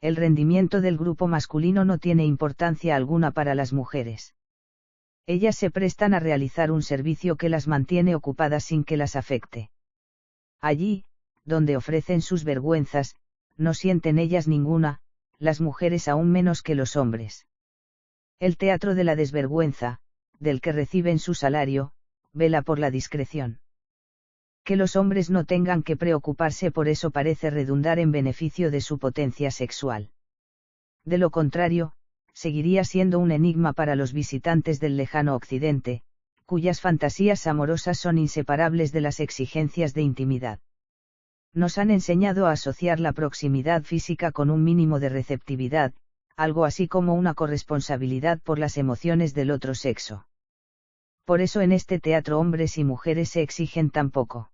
El rendimiento del grupo masculino no tiene importancia alguna para las mujeres. Ellas se prestan a realizar un servicio que las mantiene ocupadas sin que las afecte. Allí, donde ofrecen sus vergüenzas, no sienten ellas ninguna, las mujeres aún menos que los hombres. El teatro de la desvergüenza, del que reciben su salario, vela por la discreción. Que los hombres no tengan que preocuparse por eso parece redundar en beneficio de su potencia sexual. De lo contrario, seguiría siendo un enigma para los visitantes del lejano occidente, cuyas fantasías amorosas son inseparables de las exigencias de intimidad. Nos han enseñado a asociar la proximidad física con un mínimo de receptividad, algo así como una corresponsabilidad por las emociones del otro sexo. Por eso en este teatro hombres y mujeres se exigen tan poco.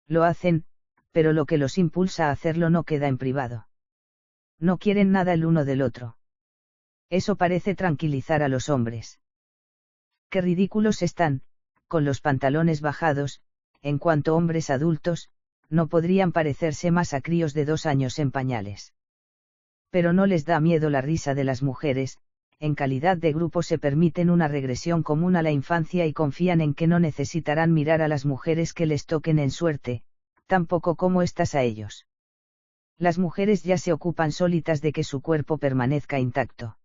Lo hacen, pero lo que los impulsa a hacerlo no queda en privado. No quieren nada el uno del otro. Eso parece tranquilizar a los hombres. Qué ridículos están, con los pantalones bajados, en cuanto hombres adultos, no podrían parecerse más a críos de 2 años en pañales. Pero no les da miedo la risa de las mujeres, en calidad de grupo se permiten una regresión común a la infancia y confían en que no necesitarán mirar a las mujeres que les toquen en suerte, tampoco como éstas a ellos. Las mujeres ya se ocupan solitas de que su cuerpo permanezca intacto.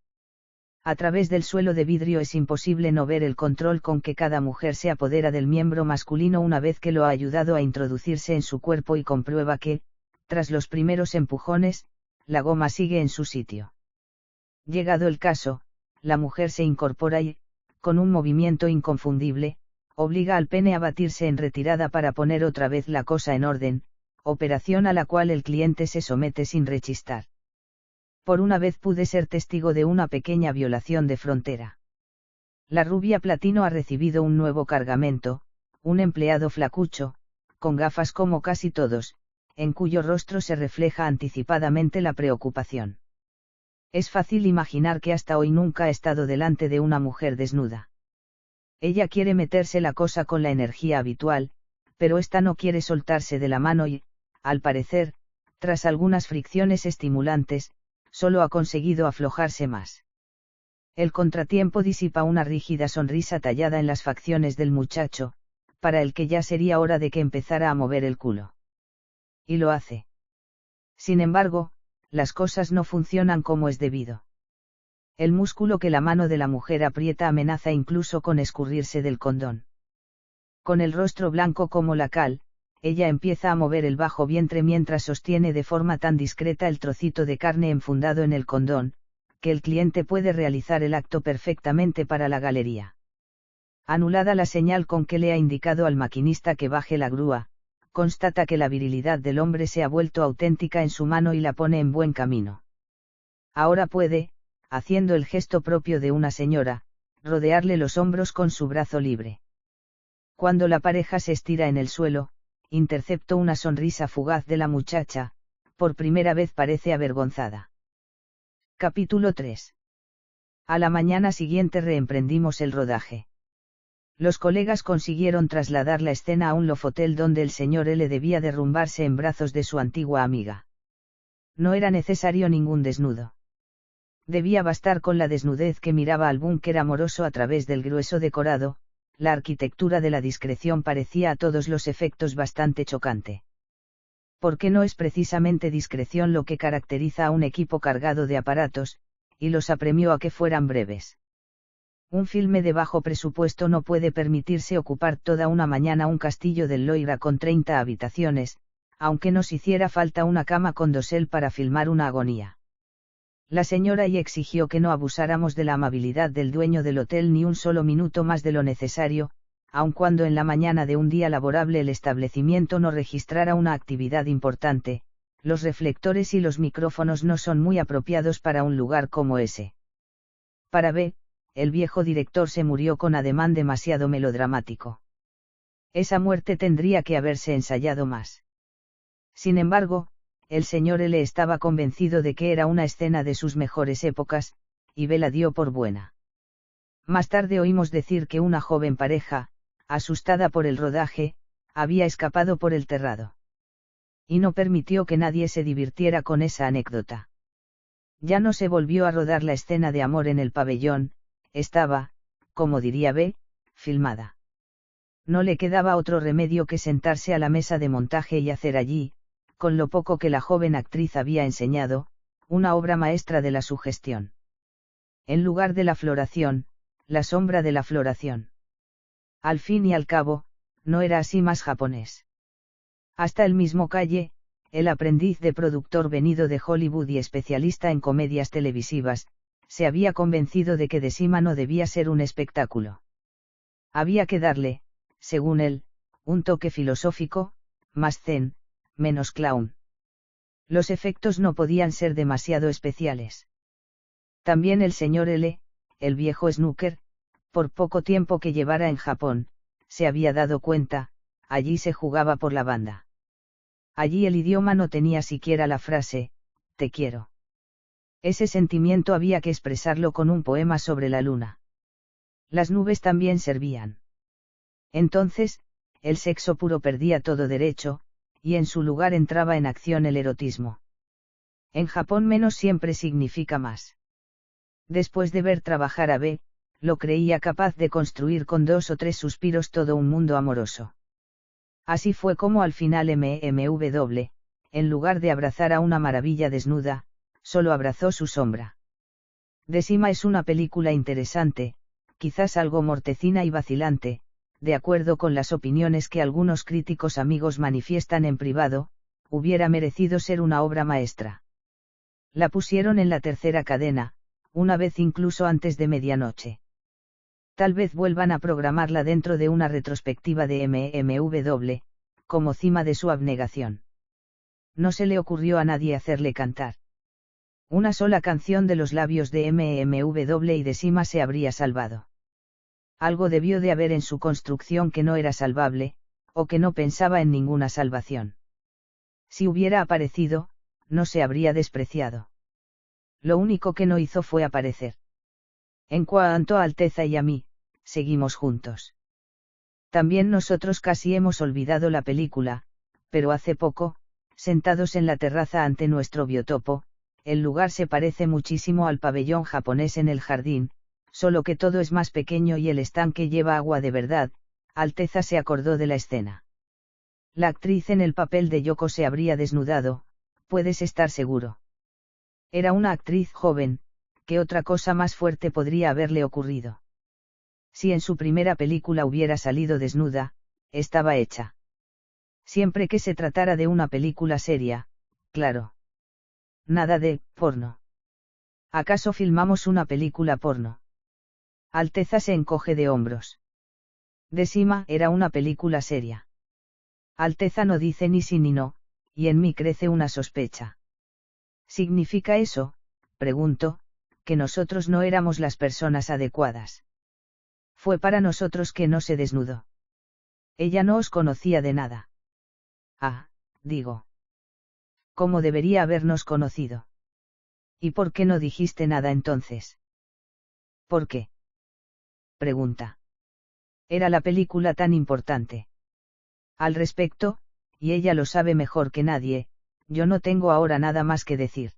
A través del suelo de vidrio es imposible no ver el control con que cada mujer se apodera del miembro masculino una vez que lo ha ayudado a introducirse en su cuerpo y comprueba que, tras los primeros empujones, la goma sigue en su sitio. Llegado el caso, la mujer se incorpora y, con un movimiento inconfundible, obliga al pene a batirse en retirada para poner otra vez la cosa en orden, operación a la cual el cliente se somete sin rechistar. Por una vez pude ser testigo de una pequeña violación de frontera. La rubia Platino ha recibido un nuevo cargamento, un empleado flacucho, con gafas como casi todos, en cuyo rostro se refleja anticipadamente la preocupación. Es fácil imaginar que hasta hoy nunca ha estado delante de una mujer desnuda. Ella quiere meterse la cosa con la energía habitual, pero ésta no quiere soltarse de la mano y, al parecer, tras algunas fricciones estimulantes, solo ha conseguido aflojarse más. El contratiempo disipa una rígida sonrisa tallada en las facciones del muchacho, para el que ya sería hora de que empezara a mover el culo. Y lo hace. Sin embargo, las cosas no funcionan como es debido. El músculo que la mano de la mujer aprieta amenaza incluso con escurrirse del condón. Con el rostro blanco como la cal, ella empieza a mover el bajo vientre mientras sostiene de forma tan discreta el trocito de carne enfundado en el condón, que el cliente puede realizar el acto perfectamente para la galería. Anulada la señal con que le ha indicado al maquinista que baje la grúa, constata que la virilidad del hombre se ha vuelto auténtica en su mano y la pone en buen camino. Ahora puede, haciendo el gesto propio de una señora, rodearle los hombros con su brazo libre. Cuando la pareja se estira en el suelo, intercepto una sonrisa fugaz de la muchacha, por primera vez parece avergonzada. Capítulo 3. A la mañana siguiente reemprendimos el rodaje. Los colegas consiguieron trasladar la escena a un lofotel donde el señor L debía derrumbarse en brazos de su antigua amiga. No era necesario ningún desnudo. Debía bastar con la desnudez que miraba al búnker amoroso a través del grueso decorado. La arquitectura de la discreción parecía a todos los efectos bastante chocante. Porque no es precisamente discreción lo que caracteriza a un equipo cargado de aparatos, y los apremió a que fueran breves. Un filme de bajo presupuesto no puede permitirse ocupar toda una mañana un castillo del Loira con 30 habitaciones, aunque nos hiciera falta una cama con dosel para filmar una agonía. La señora Y exigió que no abusáramos de la amabilidad del dueño del hotel ni un solo minuto más de lo necesario, aun cuando en la mañana de un día laborable el establecimiento no registrara una actividad importante. Los reflectores y los micrófonos no son muy apropiados para un lugar como ese. Para B, el viejo director se murió con ademán demasiado melodramático. Esa muerte tendría que haberse ensayado más. Sin embargo, el señor L estaba convencido de que era una escena de sus mejores épocas, y B la dio por buena. Más tarde oímos decir que una joven pareja, asustada por el rodaje, había escapado por el terrado. Y no permitió que nadie se divirtiera con esa anécdota. Ya no se volvió a rodar la escena de amor en el pabellón, estaba, como diría B, filmada. No le quedaba otro remedio que sentarse a la mesa de montaje y hacer allí, con lo poco que la joven actriz había enseñado, una obra maestra de la sugestión. En lugar de la floración, la sombra de la floración. Al fin y al cabo, no era así más japonés. Hasta el mismo Calle, el aprendiz de productor venido de Hollywood y especialista en comedias televisivas, se había convencido de que Decima no debía ser un espectáculo. Había que darle, según él, un toque filosófico, más zen, menos clown. Los efectos no podían ser demasiado especiales. También el señor L, el viejo snooker, por poco tiempo que llevara en Japón, se había dado cuenta, allí se jugaba por la banda. Allí el idioma no tenía siquiera la frase, te quiero. Ese sentimiento había que expresarlo con un poema sobre la luna. Las nubes también servían. Entonces, el sexo puro perdía todo derecho, y en su lugar entraba en acción el erotismo. En Japón menos siempre significa más. Después de ver trabajar a B, lo creía capaz de construir con 2 o 3 suspiros todo un mundo amoroso. Así fue como al final MMW, en lugar de abrazar a una maravilla desnuda, solo abrazó su sombra. Decima es una película interesante, quizás algo mortecina y vacilante, de acuerdo con las opiniones que algunos críticos amigos manifiestan en privado, hubiera merecido ser una obra maestra. La pusieron en la tercera cadena, una vez incluso antes de medianoche. Tal vez vuelvan a programarla dentro de una retrospectiva de MMW, como cima de su abnegación. No se le ocurrió a nadie hacerle cantar. Una sola canción de los labios de MMW y Decima se habría salvado. Algo debió de haber en su construcción que no era salvable, o que no pensaba en ninguna salvación. Si hubiera aparecido, no se habría despreciado. Lo único que no hizo fue aparecer. En cuanto a Alteza y a mí, seguimos juntos. También nosotros casi hemos olvidado la película, pero hace poco, sentados en la terraza ante nuestro biotopo, el lugar se parece muchísimo al pabellón japonés en el jardín, solo que todo es más pequeño y el estanque lleva agua de verdad. Alteza se acordó de la escena. La actriz en el papel de Yoko se habría desnudado, puedes estar seguro. Era una actriz joven, ¿qué otra cosa más fuerte podría haberle ocurrido? Si en su primera película hubiera salido desnuda, estaba hecha. Siempre que se tratara de una película seria, claro. Nada de porno. ¿Acaso filmamos una película porno? Alteza se encoge de hombros. Decima era una película seria. Alteza no dice ni sí ni no, y en mí crece una sospecha. ¿Significa eso, pregunto, que nosotros no éramos las personas adecuadas? Fue para nosotros que no se desnudó. Ella no os conocía de nada. Ah, digo. ¿Cómo debería habernos conocido? ¿Y por qué no dijiste nada entonces? ¿Por qué? Pregunta. Era la película tan importante. Al respecto, y ella lo sabe mejor que nadie, yo no tengo ahora nada más que decir.